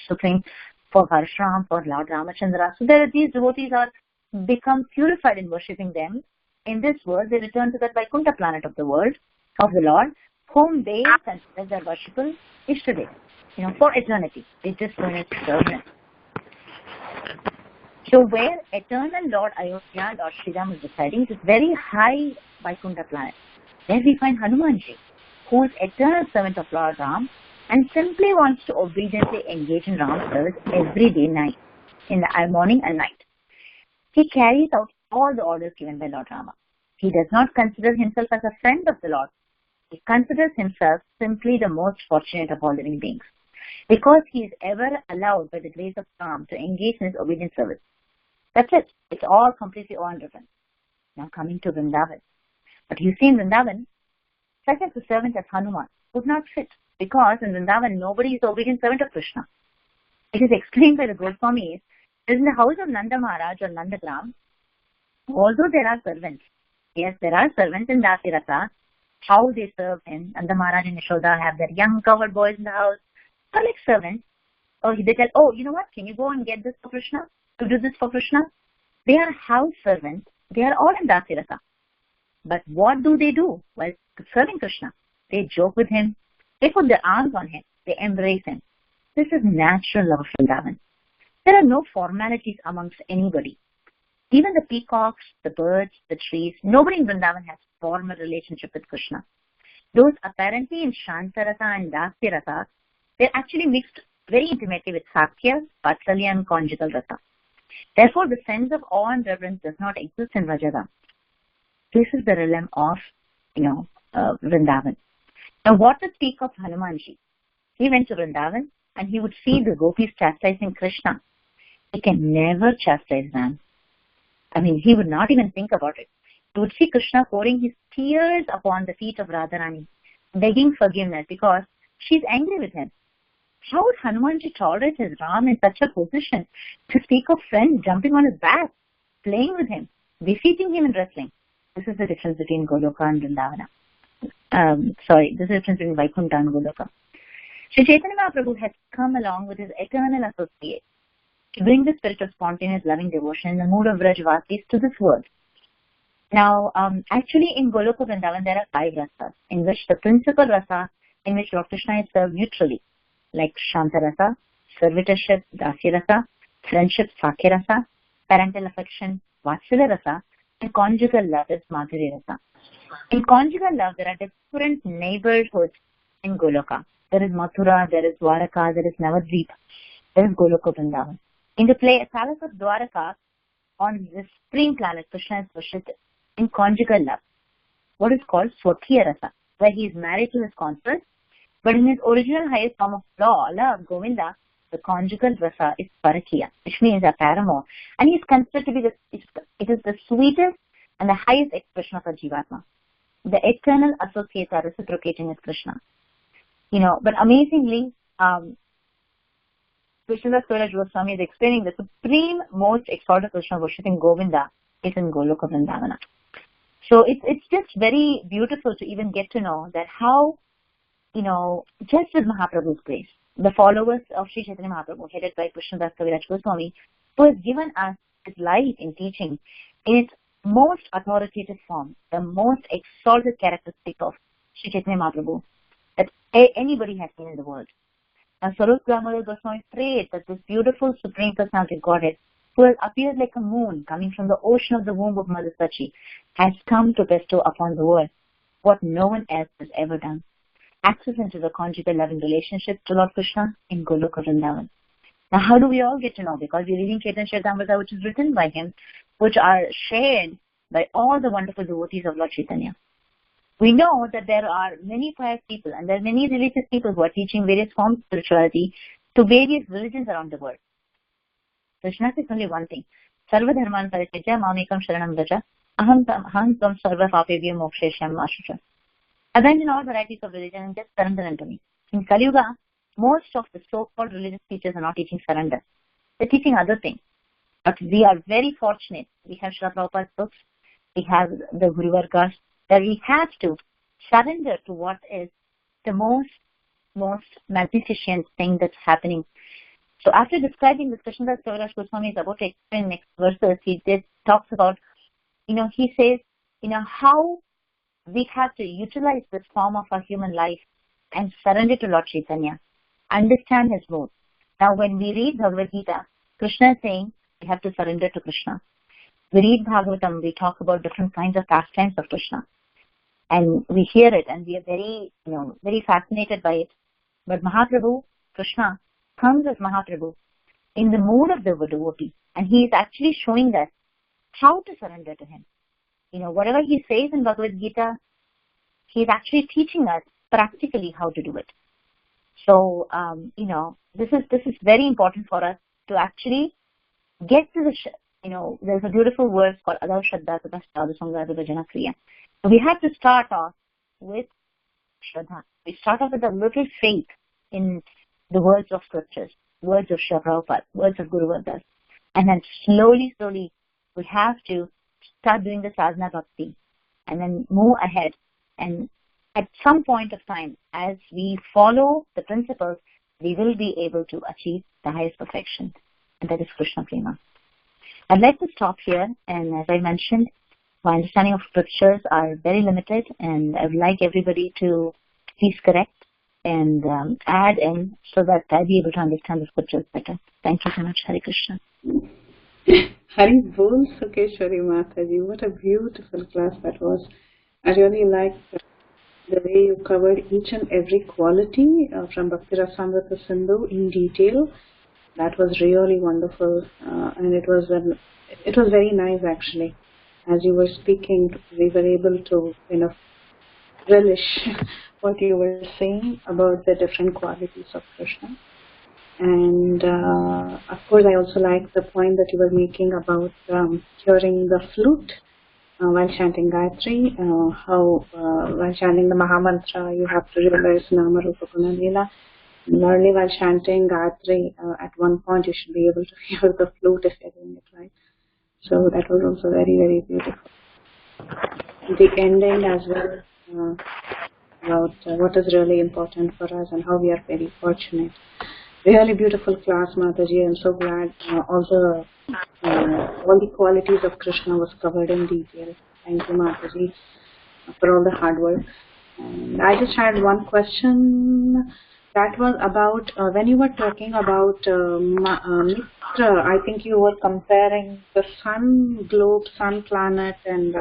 supreme. For Parashuram, for Lord Ramachandra. So these devotees are become purified in worshipping them. In this world, they return to that Vaikuntha planet of the world, of the Lord, whom they consider their worshipful Ishtadev, for eternity. They just don't need to serve him. So where eternal Lord Ayodhya, Lord Sri Ram is residing, is very high Vaikuntha planet. There we find Hanumanji, who is eternal servant of Lord Ram and simply wants to obediently engage in Ram's service every day, night, in the morning and night. He carries out all the orders given by Lord Rama. He does not consider himself as a friend of the Lord. He considers himself simply the most fortunate of all living beings, because he is ever allowed by the grace of Ram to engage in his obedient service. That's it. It's all completely awe-driven. Now coming to Vrindavan. But you see in Vrindavan, such as the servant as Hanuman would not fit, because in Vrindavan nobody is obedient servant of Krishna. It is explained by the Goswamis that in the house of Nanda Maharaj or Nandagram, although there are servants, yes, there are servants in Dasi Rasa, how they serve him. Nanda Maharaj and Yashoda have their young covered boys in the house, are like servants. Or they tell, you know what, can you go and get this for Krishna? To do this for Krishna? They are house servants. They are all in Dasi Rasa. But what do they do while serving Krishna? They joke with him. They put their arms on him. They embrace him. This is natural love of Vrindavan. There are no formalities amongst anybody. Even the peacocks, the birds, the trees, nobody in Vrindavan has a formal relationship with Krishna. Those apparently in Shantarasa and Dasya Rasa, they're actually mixed very intimately with Sakya, Vatsalya and conjugal Rasa. Therefore, the sense of awe and reverence does not exist in Vrajadam. This is the realm of, Vrindavan. Now, what to speak of Hanumanji? He went to Vrindavan and he would see the gopis chastising Krishna. He can never chastise them. He would not even think about it. He would see Krishna pouring his tears upon the feet of Radharani, begging forgiveness because she's angry with him. How would Hanumanji tolerate his Ram in such a position? To speak of friends jumping on his back, playing with him, defeating him in wrestling. This is the difference between Goloka and Vrindavana. This is the difference between Vaikuntha and Goloka. Sri Chaitanya Mahaprabhu has come along with his eternal associate to bring the spirit of spontaneous loving devotion in the mood of Vrajvasis to this world. Now, actually in Goloka Vrindavan there are 5 rasas, in which the principal rasa, in which Lord Krishna is served neutrally, like Shanta Rasa, servitorship, Dasya Rasa, friendship, Sakya Rasa, parental affection, Vatsalya Rasa, and conjugal love is Madhurya Rasa. In conjugal love, there are different neighborhoods in Goloka. There is Mathura, there is Dwaraka, there is Navadvip, there is Goloka Vrindavan. In the palace of Dwaraka, on the supreme planet, Krishna is worshipped in conjugal love, what is called Swakya Rasa, where he is married to his consort, but in his original highest form of love, Govinda, the conjugal rasa is Parakiya, which means a paramour, and he is considered to be it is the sweetest and the highest expression of a Jivatma. The eternal associates are reciprocating with Krishna. But amazingly, Krishna Swaraj Goswami is explaining the supreme, most exalted Krishna worship in Govinda is in Goloka Vrindavana. So it's just very beautiful to even get to know that how, just with Mahaprabhu's grace, the followers of Sri Chaitanya Mahaprabhu, headed by Krishnadas Kaviraj Goswami, who has given us his life in teaching in its most authoritative form, the most exalted characteristic of Sri Chaitanya Mahaprabhu that anybody has seen in the world. Now, Swarup Damodar Goswami prayed that this beautiful Supreme Personality Godhead, who has appeared like a moon coming from the ocean of the womb of Mother Sachi, has come to bestow upon the world what no one else has ever done: access into the conjugal loving relationship to Lord Krishna in Goloka Vrindavan. Now, how do we all get to know? Because we're reading Chaitanya Charitamrita, which is written by him, which are shared by all the wonderful devotees of Lord Chaitanya. We know that there are many pious people and there are many religious people who are teaching various forms of spirituality to various religions around the world. Krishna says only one thing: Sarva dharman parityaja mamekam sharanam vraja aham tvam sarva papebhyo moksheshyam ashucha. Abandon all varieties of religion and just surrender unto me. In Kali Yuga, most of the so-called religious teachers are not teaching surrender. They're teaching other things. But we are very fortunate. We have Srila Prabhupada's books. We have the Guru Vargas, that we have to surrender to what is the most magnificent thing that's happening. So after describing this, Krishnadas Kaviraj Goswami is about to explain next verses. He talks about, he says, how we have to utilize this form of our human life and surrender to Lord Chaitanya, understand his mood. Now, when we read Bhagavad Gita, Krishna is saying we have to surrender to Krishna. We read Bhagavatam, we talk about different kinds of pastimes of Krishna. And we hear it and we are very, very fascinated by it. But Mahaprabhu, Krishna, comes as Mahaprabhu in the mood of the devotee. And he is actually showing us how to surrender to him. Whatever he says in Bhagavad Gita, he is actually teaching us practically how to do it. So, this is very important for us to actually get to there's a beautiful verse called Adav Shraddha Tata Sadhu Sangha Bhajana Kriya. So we have to start off with Shraddha. We start off with a little faith in the words of scriptures, words of Srila Prabhupada, words of Guru Vargas. And then slowly, we have to start doing the sadhana bhakti and then move ahead. And at some point of time, as we follow the principles, we will be able to achieve the highest perfection. And that is Krishna Prema. I'd like to stop here. And as I mentioned, my understanding of scriptures are very limited. And I would like everybody to please correct and add in so that I'll be able to understand the scriptures better. Thank you so much. Hare Krishna. Hari Bol Sukeshwari Mataji. What a beautiful class that was. I really liked the way you covered each and every quality from Bhakti Rasamrita Sindhu in detail. That was really wonderful, and it was very nice actually. As you were speaking, we were able to relish what you were saying about the different qualities of Krishna. And of course, I also like the point that you were making about hearing the flute while chanting Gayatri, how while chanting the Mahamantra, you have to realize Nama Rupa Guna Leela. Similarly, while chanting Gayatri, at one point you should be able to hear the flute if you're doing it right. So that was also very, very beautiful. The ending as well about what is really important for us and how we are very fortunate. Really beautiful class, Mataji. I'm so glad all the qualities of Krishna was covered in detail. Thank you, Mataji, for all the hard work. And I just had one question. That was about when you were talking about Mitra. I think you were comparing the sun, globe, sun, planet, and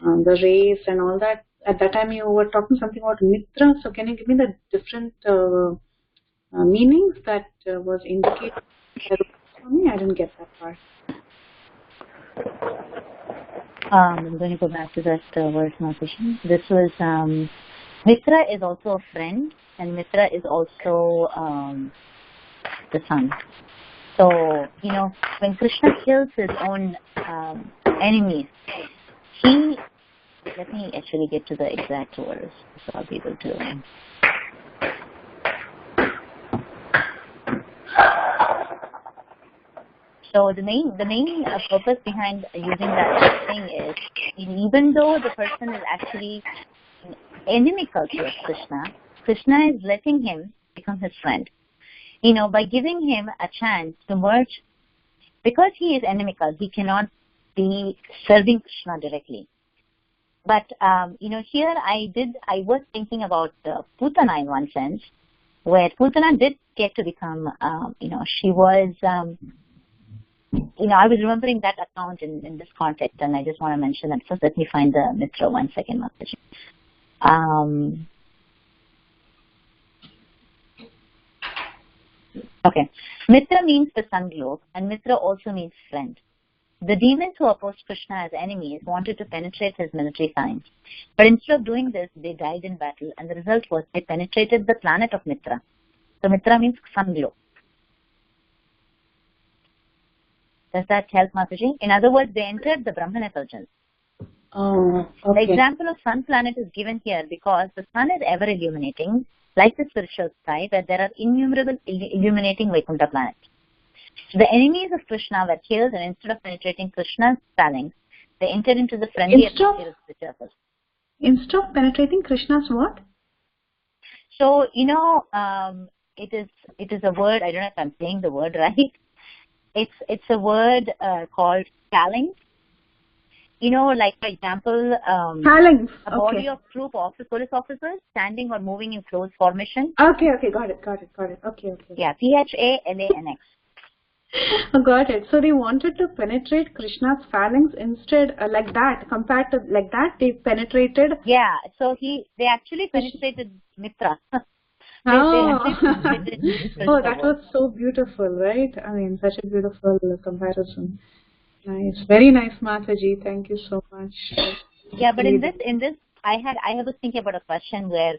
the rays and all that. At that time, you were talking something about Mitra. So, can you give me the different meanings that was indicated for me? I didn't get that part. I'm going to go back to that verse, Mataji. This was Mitra is also a friend. And Mitra is also the sun. So, when Krishna kills his own enemies, let me actually get to the exact words, so I'll be able to. So the main purpose behind using that thing is, even though the person is actually inimical to Krishna, Krishna is letting him become his friend. by giving him a chance to merge, because he is inimical, he cannot be serving Krishna directly. But, here I was thinking about Putana in one sense, where Putana did get to become, she was, I was remembering that account in this context, and I just want to mention that. First, let me find the Mitra 1 second, Mataji. Okay. Mitra means the sun globe, and Mitra also means friend. The demons who opposed Krishna as enemies wanted to penetrate his military lines. But instead of doing this, they died in battle, and the result was they penetrated the planet of Mitra. So Mitra means sun globe. Does that help, Mataji? In other words, they entered the Brahman effulgence. Oh, okay. The example of sun planet is given here because the sun is ever illuminating, like the spiritual sky, where there are innumerable illuminating Vaikuntha planets. So the enemies of Krishna were killed, and instead of penetrating Krishna's phalanx, they entered into the friendly atmosphere of the surface. Instead of penetrating Krishna's what? So, it is a word, I don't know if I'm saying the word right. It's a word called phalanx. Like, for example, Phalanx. A body of police officers standing or moving in close formation. Okay, got it. Okay. Yeah, PHALANX. Got it. So they wanted to penetrate Krishna's phalanx instead, like that, compared to like that, they penetrated. Yeah, so they actually penetrated Mitra. Oh, that was so beautiful, right? I mean, such a beautiful comparison. Nice, very nice, Mataji. Thank you so much. Yeah, but in this, I was thinking about a question where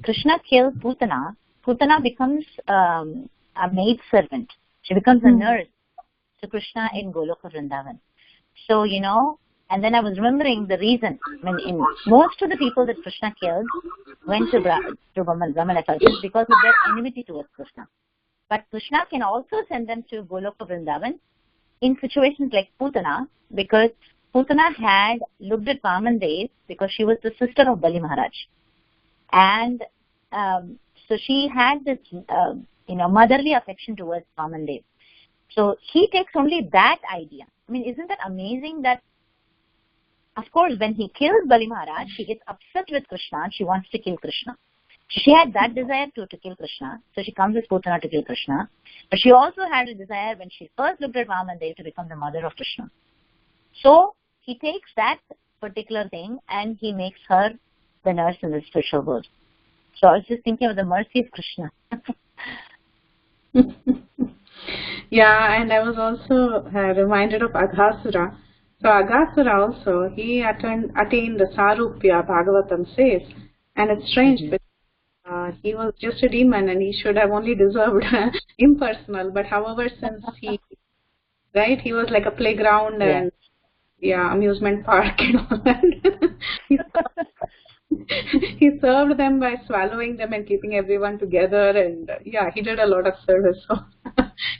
Krishna kills Putana. Putana becomes a maid servant. She becomes a nurse to Krishna in Goloka Vrindavan. So, and then I was remembering the reason. Most of the people that Krishna killed went to Brahman effulgence because of their enmity towards Krishna. But Krishna can also send them to Goloka Vrindavan in situations like Putana, because Putana had looked at Vamandev because she was the sister of Bali Maharaj. And so she had this, motherly affection towards Vamandev. So he takes only that idea. I mean, isn't that amazing that, of course, when he kills Bali Maharaj, she gets upset with Krishna and she wants to kill Krishna. She had that desire to kill Krishna, so she comes with Putana to kill Krishna. But she also had a desire when she first looked at Vamandev to become the mother of Krishna. So he takes that particular thing and he makes her the nurse in the spiritual world. So I was just thinking of the mercy of Krishna. Yeah, and I was also reminded of Aghasura. So Aghasura also, he attained the Sarupya, Bhagavatam says, and it's strange because he was just a demon and he should have only deserved impersonal. But however, since he was like a playground and amusement park and all that. He served them by swallowing them and keeping everyone together, and he did a lot of service, so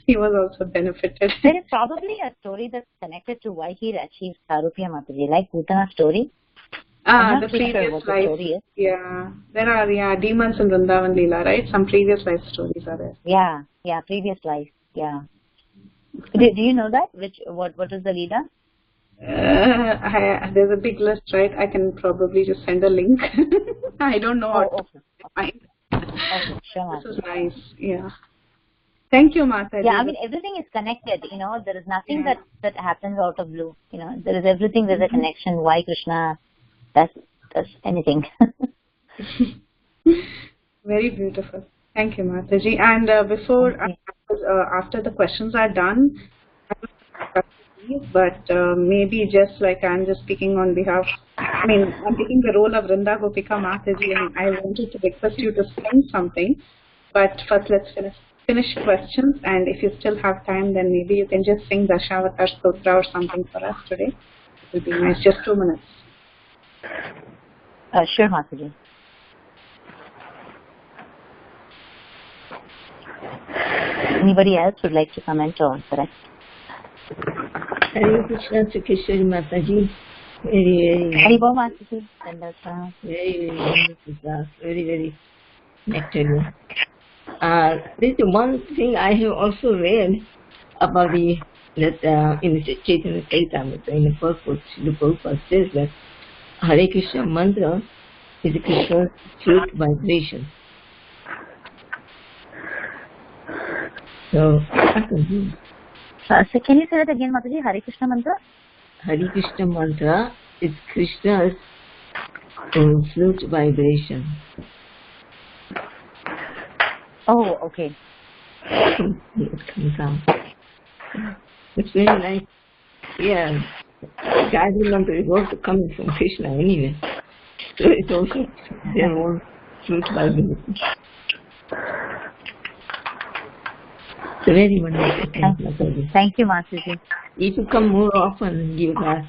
he was also benefited. There is probably a story that's connected to why he achieved Sarupya, Mataji, like Putana's story. The previous life. Yeah, there are demons in Vrindavan Leela, right? Some previous life stories are there. Yeah, previous life. Yeah. Do you know that? What is the Leela? There's a big list, right? I can probably just send a link. I don't know what to find. Okay, sure. This is nice. Yeah. Thank you, Mataji. Yeah, I mean, everything is connected. There is nothing that happens out of blue. There is everything. There's a connection. Why Krishna does anything. Very beautiful. Thank you, Mataji. And after the questions are done, but maybe just like I'm just speaking on behalf, I'm taking the role of Vrinda Gopika Mataji, and I wanted to request you to sing something. But first, let's finish questions, and if you still have time, then maybe you can just sing Dashavatar Stotra or something for us today. It will be nice, just 2 minutes. Sure, Mataji. Anybody else would like to comment or correct? Hare Krishna Sukheshwari Mataji. Very Haribol Mataji. very wonderful class. Very connected. This is one thing I have also read about in the Chaitanya Charitamrita, in the purpose, the Prabhupada says that Hare Krishna mantra is a Krishna's flute vibration. So, so can you say that again, Mataji? Hare Krishna mantra? Hare Krishna mantra is Krishna's flute vibration. Oh, okay. It comes out. It's very nice. Yeah. Gayatri mantra is also coming from Krishna anyway. So it's also their own flute vibration. It's a very wonderful thing. Thank you, Mataji. If you come more often and give class,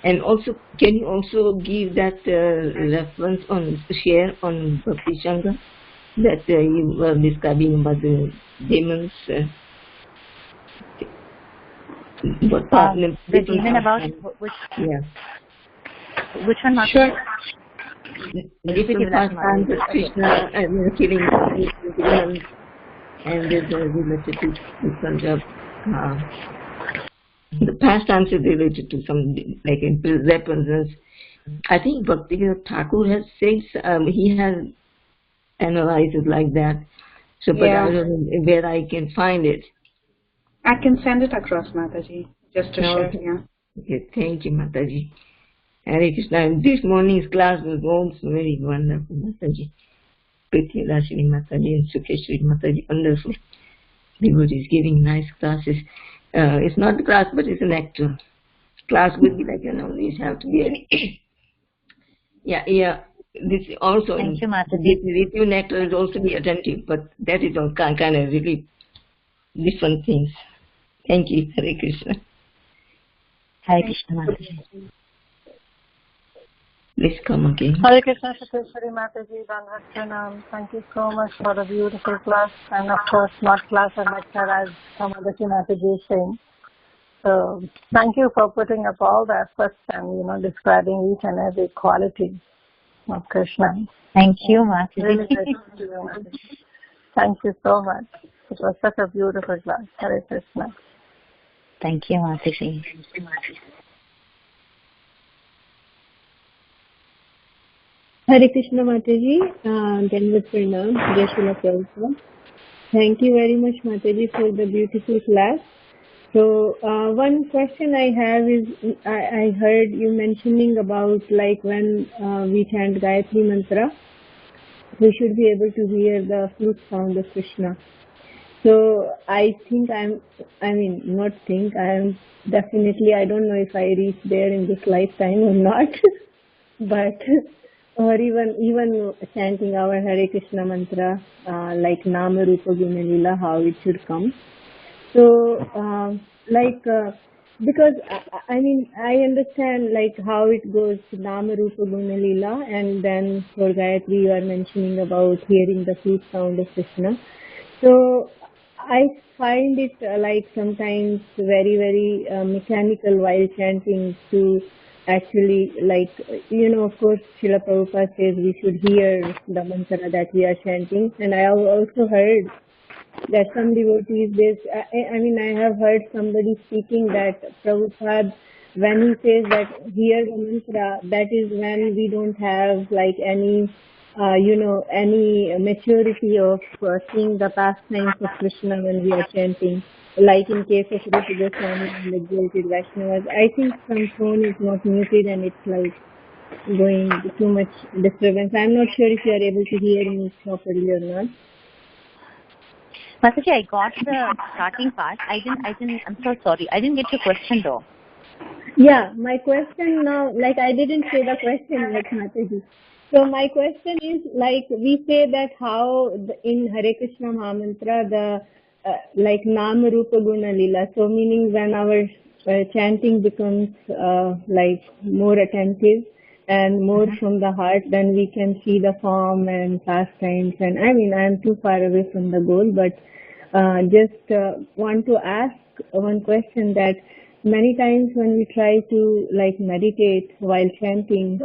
and also can you also give that reference on share on Bhakti Sangha that you were describing about the demons? The demon about which? Yeah. Which one, Mataji? Sure. Different pastimes of Krishna and killing demons, and there's related to different the pastimes is related to some like in references. I think Bhakti Thakur has said he has analyzed it like that. So, but I don't know where I can find it. I can send it across, Mataji, just to share. Okay. Yeah. Okay, thank you, Mataji. Hare Krishna. This morning's class was also very wonderful, Mataji. Priti Rashini Mataji and Sukeshwari Mataji, wonderful. Devotees giving nice classes. It's not the class, but it's an actual class. Would be like, these have to be. Yeah. This also. Thank you, Mataji. Review nectar is also be attentive, but that is all kind of really different things. Thank you, Hare Krishna. Hare Krishna, Mataji. Please come again. Hare Krishna, Sukeshwari Mataji, Dandavat Pranam. Thank you so much for the beautiful class, and of course, not class and lecture as Samadhi Mataji is saying. So, thank you for putting up all the efforts and describing each and every quality of Krishna. Thank you, Mataji. Really grateful to you, Mataji. Thank you so much. It was such a beautiful class. Hare Krishna. Thank you, Mataji. Hare Krishna Mataji, Dandavat Pranam, Jai Srila Prabhupada. Thank you very much, Mataji, for the beautiful class. So, one question I have is, I heard you mentioning about like when we chant Gayatri Mantra, we should be able to hear the flute sound of Krishna. So, I am definitely, I don't know if I reach there in this lifetime or not, but or even chanting our Hare Krishna mantra, like Nama Rupa Guna Lila, how it should come. So, because I understand like how it goes to Nama Rupa Guna Lila, and then for Gayatri you are mentioning about hearing the flute sound of Krishna. So, I find it like sometimes very, very mechanical while chanting to actually, of course, Srila Prabhupada says we should hear the mantra that we are chanting. And I have also heard that some devotees, I have heard somebody speaking that Prabhupada, when he says that hear the mantra, that is when we don't have like any maturity of seeing the pastimes of Krishna when we are chanting. Like in case of Rupa Goswami and exalted Vaishnavas, I think some phone is not muted and it's like going too much disturbance. I'm not sure if you are able to hear me properly or not. Mataji, I got the starting part. I'm so sorry. I didn't get your question though. Yeah, my question now, like I didn't say the question yet, Mataji. So my question is, like we say that how in Hare Krishna Mahamantra the like Nama Rupa Guna Lila, so meaning when our chanting becomes like more attentive and more from the heart, then we can see the form and pastimes. And I'm too far away from the goal, but just want to ask one question that many times when we try to like meditate while chanting,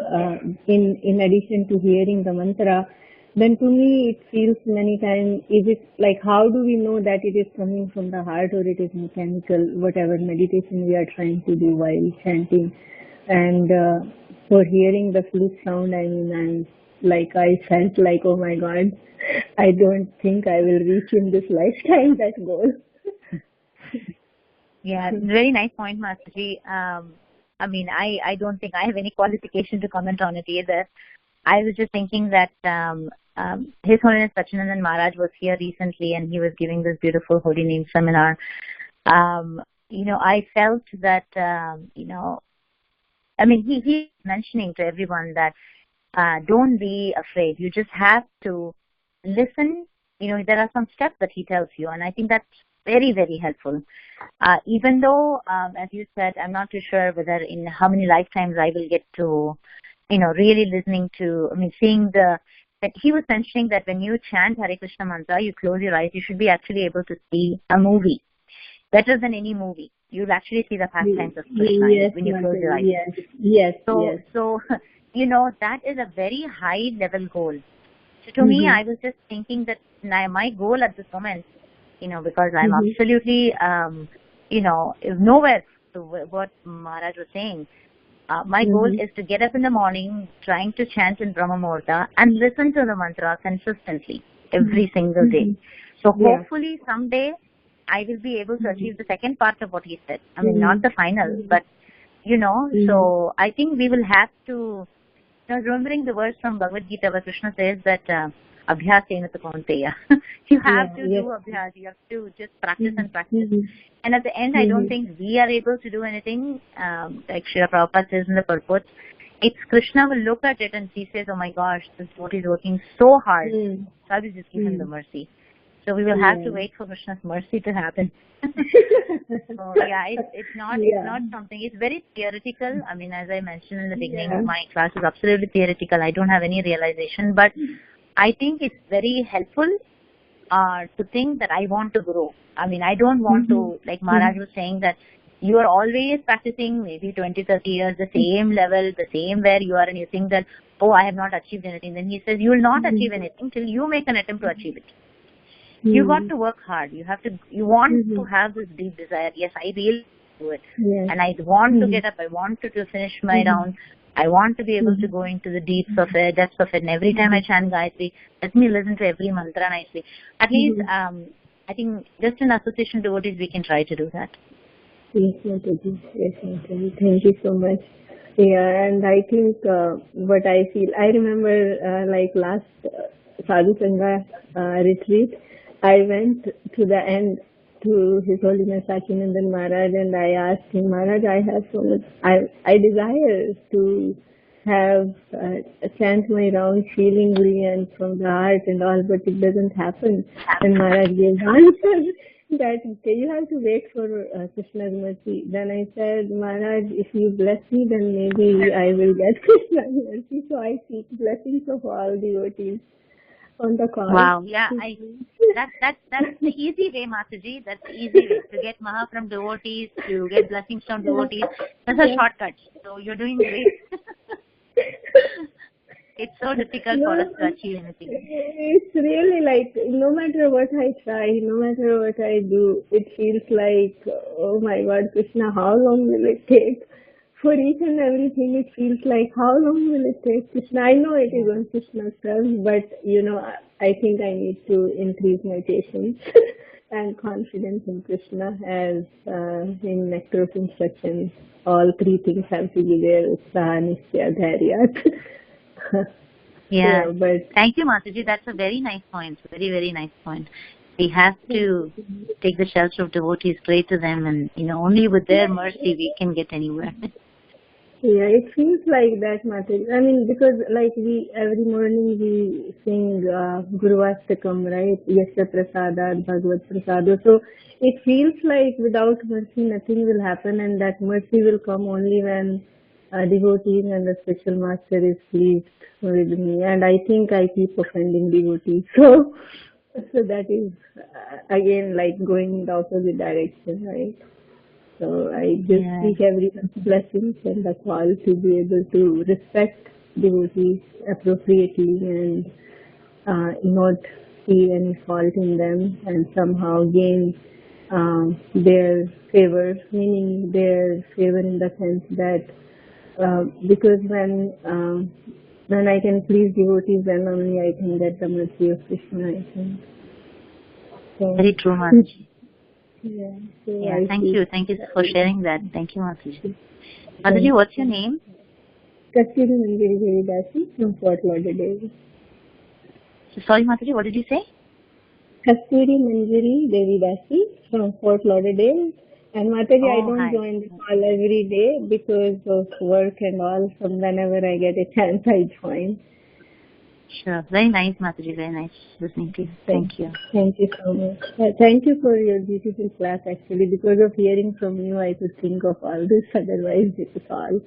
in addition to hearing the mantra, then to me it feels many times, is it like, how do we know that it is coming from the heart or it is mechanical, whatever meditation we are trying to do while chanting? And for hearing the flute sound, I mean, I felt like, oh my God, I don't think I will reach in this lifetime that goal. Yeah, very nice point, Masterji. I mean, I don't think I have any qualification to comment on it either. I was just thinking that His Holiness Sachinandan Maharaj was here recently and he was giving this beautiful Holy Name seminar. I felt that, I mean, he's mentioning to everyone that don't be afraid. You just have to listen. There are some steps that he tells you, and I think that's very, very helpful. Even though, as you said, I'm not too sure whether in how many lifetimes I will get to, really listening to, seeing that he was mentioning that when you chant Hare Krishna mantra, you close your eyes, you should be actually able to see a movie. Better than any movie. You'll actually see the pastimes of Krishna when you close your eyes. Yes. So, that is a very high level goal. So to me, I was just thinking that my goal at this moment, because I'm absolutely, nowhere to what Maharaj was saying. My goal is to get up in the morning, trying to chant in Brahma Muhurta and listen to the mantra consistently every single day. So hopefully someday I will be able to achieve the second part of what he said. I mean, not the final, but, so I think we will have to, remembering the words from Bhagavad Gita where Krishna says that, Abhyasena kaunteya. You have to do abhyas. You have to just practice and practice. And at the end, I don't think we are able to do anything. Like Srila Prabhupada says in the purport, it's Krishna will look at it and he says, oh my gosh, this devotee is working so hard. So I will just give him the mercy. So we will have to wait for Krishna's mercy to happen. So it's not something. It's very theoretical. I mean, as I mentioned in the beginning, my class is absolutely theoretical. I don't have any realization, but I think it's very helpful to think that I want to grow. I mean, I don't want to, like Maharaj was saying, that you are always practicing maybe 20, 30 years, the same level, the same where you are, and you think that, oh, I have not achieved anything. Then he says, you will not achieve anything till you make an attempt to achieve it. You got to work hard. You want to have this deep desire. Yes, I really do it. And I want to get up. I want to finish my round. I want to be able to go into the deeps of it, depths of it. And every time I chant Gayatri, let me listen to every mantra nicely. At least, I think just in association devotees, we can try to do that. Yes, Mataji. Yes, Mataji. Thank you so much. Yeah, and I think what I feel, I remember last Sadhu Sangha retreat, I went to the end to His Holiness Sachinandan Maharaj and I asked him, Maharaj, I have so much, I desire to have chant my round feelingly and from the heart and all, but it doesn't happen. And Maharaj gave the answer that you have to wait for Krishna's mercy. Then I said, Maharaj, if you bless me, then maybe I will get Krishna's mercy. So I seek blessings of all devotees on the call. Wow, yeah, that's the easy way, Mataji. That's the easy way to get maha from devotees, to get blessings from devotees. That's a shortcut. So you're doing great. It's so difficult for us to achieve anything. It's really like, no matter what I try, no matter what I do, it feels like, oh my God, Krishna, how long will it take? For each and everything, it feels like, how long will it take, Krishna? I know it is on Krishna's terms, but, I think I need to increase my patience and confidence in Krishna, as in Nectar of Instructions, all three things have to be there, Utsaha, Nishya, Dhairya. Yeah, but thank you, Mataji. That's a very nice point. Very, very nice point. We have to take the shelter of devotees, pray to them, and only with their mercy we can get anywhere. Yeah, it feels like that, Mataji. I mean, because every morning we sing Guru Astakam, right? Yasya Prasadat, Bhagavad Prasado. So it feels like without mercy nothing will happen, and that mercy will come only when devotees and the spiritual master is pleased with me. And I think I keep offending devotees. So that is again going in the opposite direction, right? So I just seek everyone's blessings and the call to be able to respect devotees appropriately and not see any fault in them and somehow gain their favor, meaning their favor in the sense that because when I can please devotees, then only I can get the mercy of Krishna, I think. So, Very true, Mataji. yeah, Thank you for sharing that. Thank you, Mataji. Mataji, what's your name? Kasturi Manjari Devi Dasi from Fort Lauderdale. Sorry, Mataji, what did you say? Kasturi Manjari Devi Dasi from Fort Lauderdale. And Mataji, I don't join the call every day because of work and all. So whenever I get a chance, I join. Sure. Very nice, Mataji. Very nice listening to you. Thank you. Thank you so much. Thank you for your beautiful class, actually. Because of hearing from you, I could think of all this. Otherwise, it is all.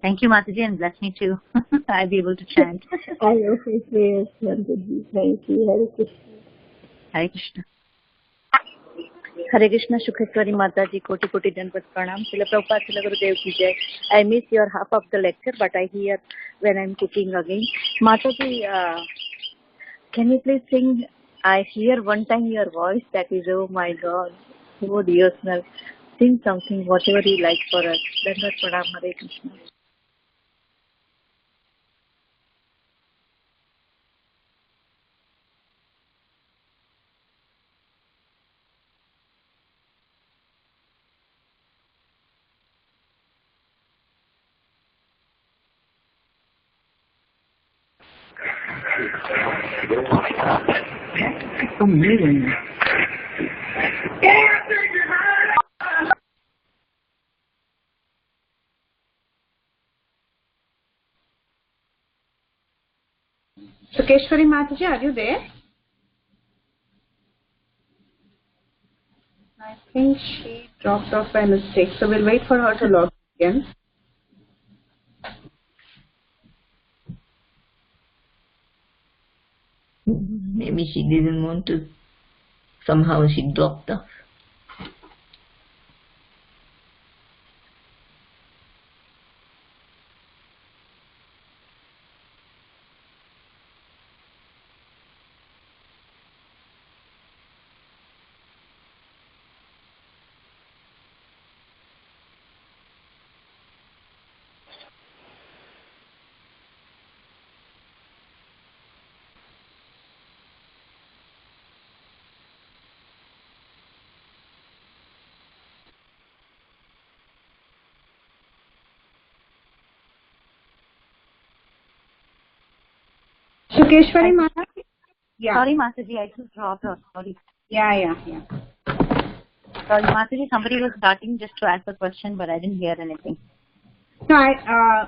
Thank you, Mataji, and bless me too. I'll be able to chant. I appreciate it, Mataji. Thank you. Hare Krishna. Hare Krishna. Hare Krishna, Shukheshwari Mataji, Koti Koti Danpat Pranam. Srila Prabhupada, Srila Gurudev ki jai. I miss your half of the lecture, but I hear when I'm cooking again. Mataji, can you please sing? I hear one time your voice, that is, oh my God, so devotional. Sing something, whatever you like for us. Danpat Pranam, Hare Krishna. Amazing. Sukeshwari Mataji, are you there? I think she dropped off by mistake, so we'll wait for her to log in again. Maybe she didn't want to. Somehow she dropped off. Sukeshwari Mataji? Yeah. Sorry, Mataji, I just dropped off. Sorry. Yeah. Sorry, Mataji, somebody was starting just to ask a question, but I didn't hear anything. No,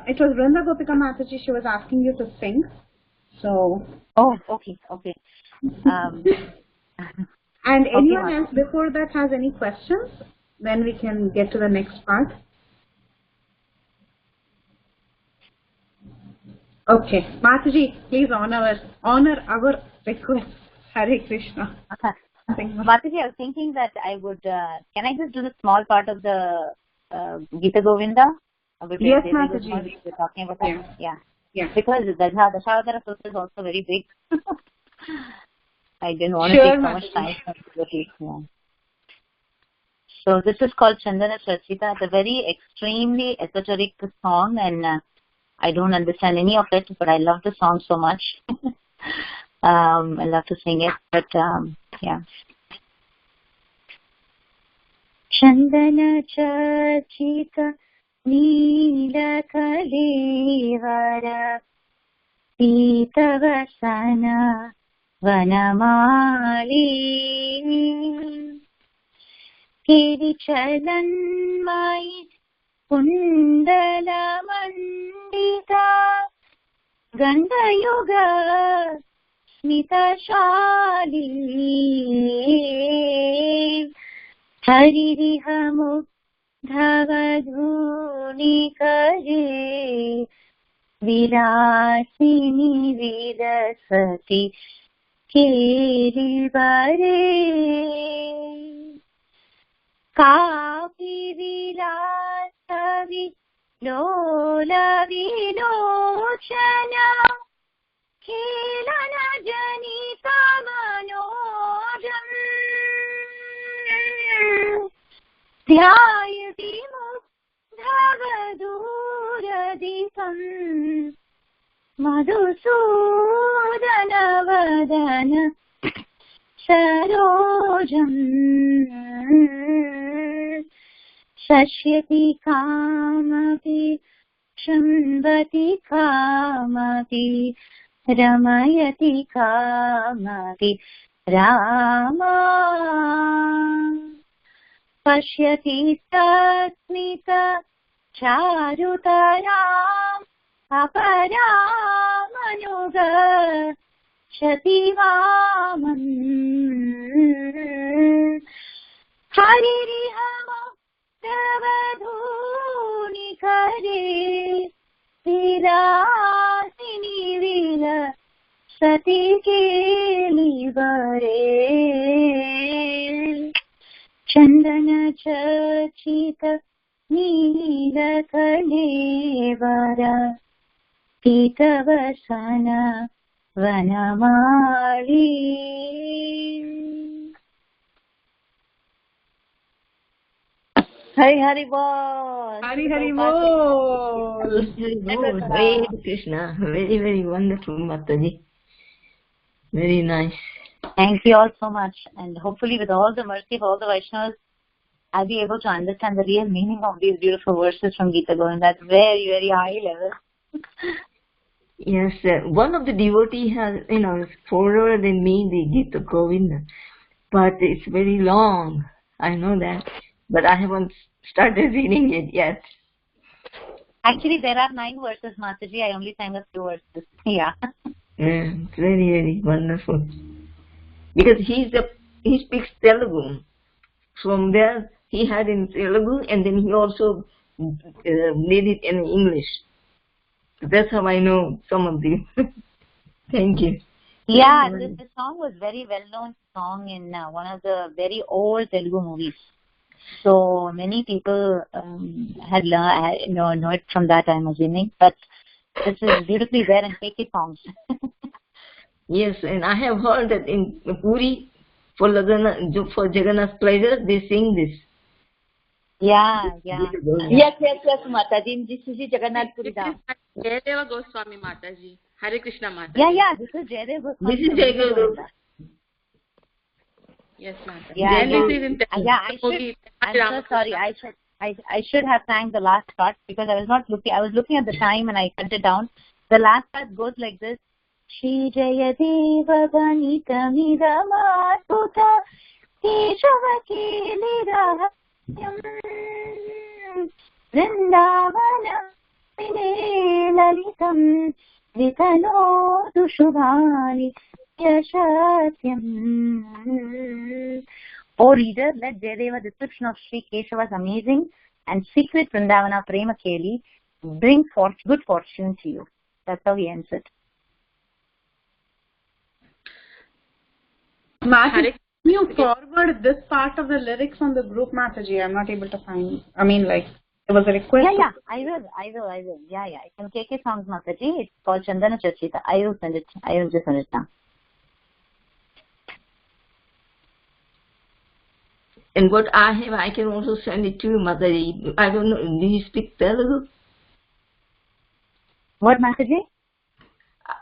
it was Vrinda Gopika Mataji. She was asking you to sing. So. Oh, okay. And anyone else before that has any questions? Then we can get to the next part. Okay, Mataji, please honor our request. Hare Krishna. Mataji, I was thinking that I would. Can I just do the small part of the Gita Govinda? Yes, Mataji. We're talking about that. Yeah. Because the Dashavadara Sutra is also very big. I didn't want to take so much time from devotees. Yeah. So this is called Chandana Charchita. It's a very extremely esoteric song, and I don't understand any of it, but I love the song so much. I love to sing it, but yeah. Chandana Charchita Neela Kalevara Pitavasana Vanamali Kirichalanmai Kundala Mandita Gandayuga Smita-shali Haririhamudhavadhuni kare Vilasini vidasati Kirivare Kapi vilasavi Lola vilochana खेलन जनितमनोजम् ध्यायति मुग्धवधूरदीपम् मधुसूदनवदन सरोजम् शश्यति कामपि शृण्वति कामपि रमयति कामपि रामा पश्यति तस्मित चारुतराम् अपरामनुगच्छति वामम् हरिरिह मुक्तवधूनिकरे विलासिनि विलसति केलिवरे चन्दनचर्चित नीलकलेवर पीतवसन वनमाली हरि हरि बोल Hari Hari Bol. Hare Krishna. Very, very wonderful, Mataji. Very nice. Thank you all so much, and hopefully with all the mercy of all the Vaishnavas, I'll be able to understand the real meaning of these beautiful verses from Gita Govinda at very, very high level. Yes, one of the devotee has, forwarded me the Gita Govinda, but it's very long. I know that, but I haven't started reading it yet. Actually, there are 9 verses, Mataji. I only sang a few verses. Yeah. Yeah, it's very, very wonderful. Because he speaks Telugu. From there, he had in Telugu, and then he also made it in English. That's how I know some of the. Thank you. Yeah, this song was very well-known song in one of the very old Telugu movies. So many people had learned, know it from that, I'm assuming. But this is beautifully there in Keke songs. Yes, and I have heard that in Puri, for Jagannath's pleasure, they sing this. Yeah. Yes, Mataji. This is Jagannath Puri Dham. Jayadeva Goswami Mataji. Hare Krishna Mataji. Yeah, this is Jayadeva Goswami. This is Jayadeva. Yes, Mataji. Yeah, And this is in Telugu. I'm so sorry. I should have sang the last part because I was looking at the time and I cut it down. The last part goes like this. Shri Jayadeva Ganitamidamatputa Keshavakilirahatyam Vrindavana Lalitam Vitanotu Shubhani Yashatyam. O reader, let Jayadeva description of Sri Keshava's amazing and secret Vrindavana Prema Keli bring good fortune to you. That's how he ends it. Mataji, can you forward this part of the lyrics on the group, Mataji? I'm not able to find. There was a request. Yeah, I will. Yeah. It's in KK Songs, Mataji. It's called Chandana Charchita. I will send it. I will just send it now. And what I have, I can also send it to you, Mataji. I don't know, do you speak Telugu? What, Mataji?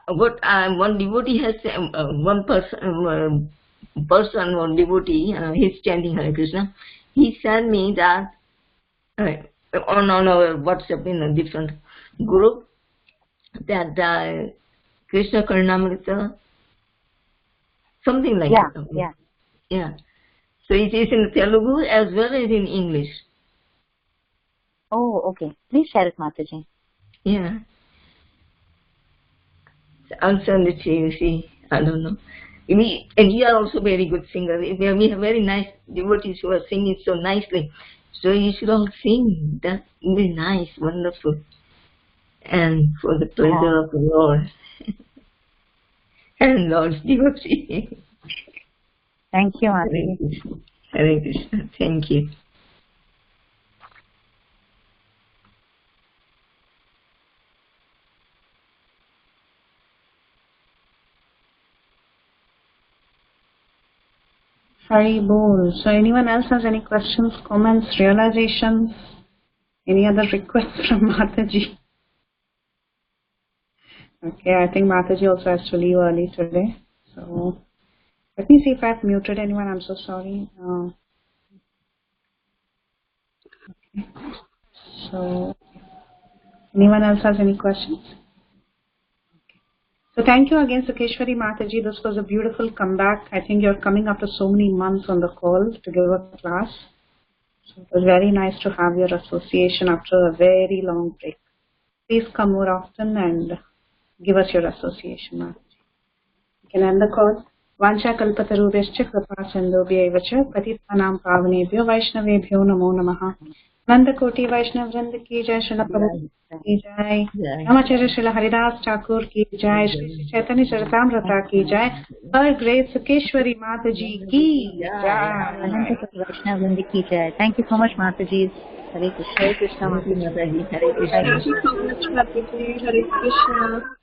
One devotee has, one person, one devotee, he's chanting Hare Krishna. He sent me that on our WhatsApp in a different group that Krishna Karnamrita, something like that. Yeah. So it is in Telugu as well as in English. Oh, okay. Please share it, Mataji. Yeah. I'll send it to you, see. I don't know. And you are also very good singer. We have very nice devotees who are singing so nicely. So you should all sing. That's really nice, wonderful. And for the pleasure of the Lord. And Lord's devotee. Thank you, Mataji. Hare Krishna. Thank you. Hari Bol. So anyone else has any questions, comments, realizations? Any other requests from Mataji? Okay, I think Mataji also has to leave early today. So let me see if I've muted anyone. I'm so sorry. Okay. So anyone else has any questions? So thank you again, Sukeshwari Mataji. This was a beautiful comeback. I think you're coming after so many months on the call to give a class. So it was very nice to have your association after a very long break. Please come more often and give us your association, Mataji. You can end the call. Vancha kalpatarubhyascha kripa sindhubhyaiva cha patitvanam pavanebhyo vaishnavebhyo namo namaha. नंद कोटि वैष्णव वृंद की जय, श्रील प्रभुपाद की जय, रामाचार्य श्रील हरिदास ठाकुर की जय, श्री चैतन्य चरितामृत की जय, हर ग्रेट सुकेश्वरी माता जी की जय, अनंत कोटि वैष्णव वृंद की जय. Thank you so much, Mataji. Hare Krishna. Hare Krishna, Mataji. Hare Krishna. Thank you so much, Mataji. Hare Krishna.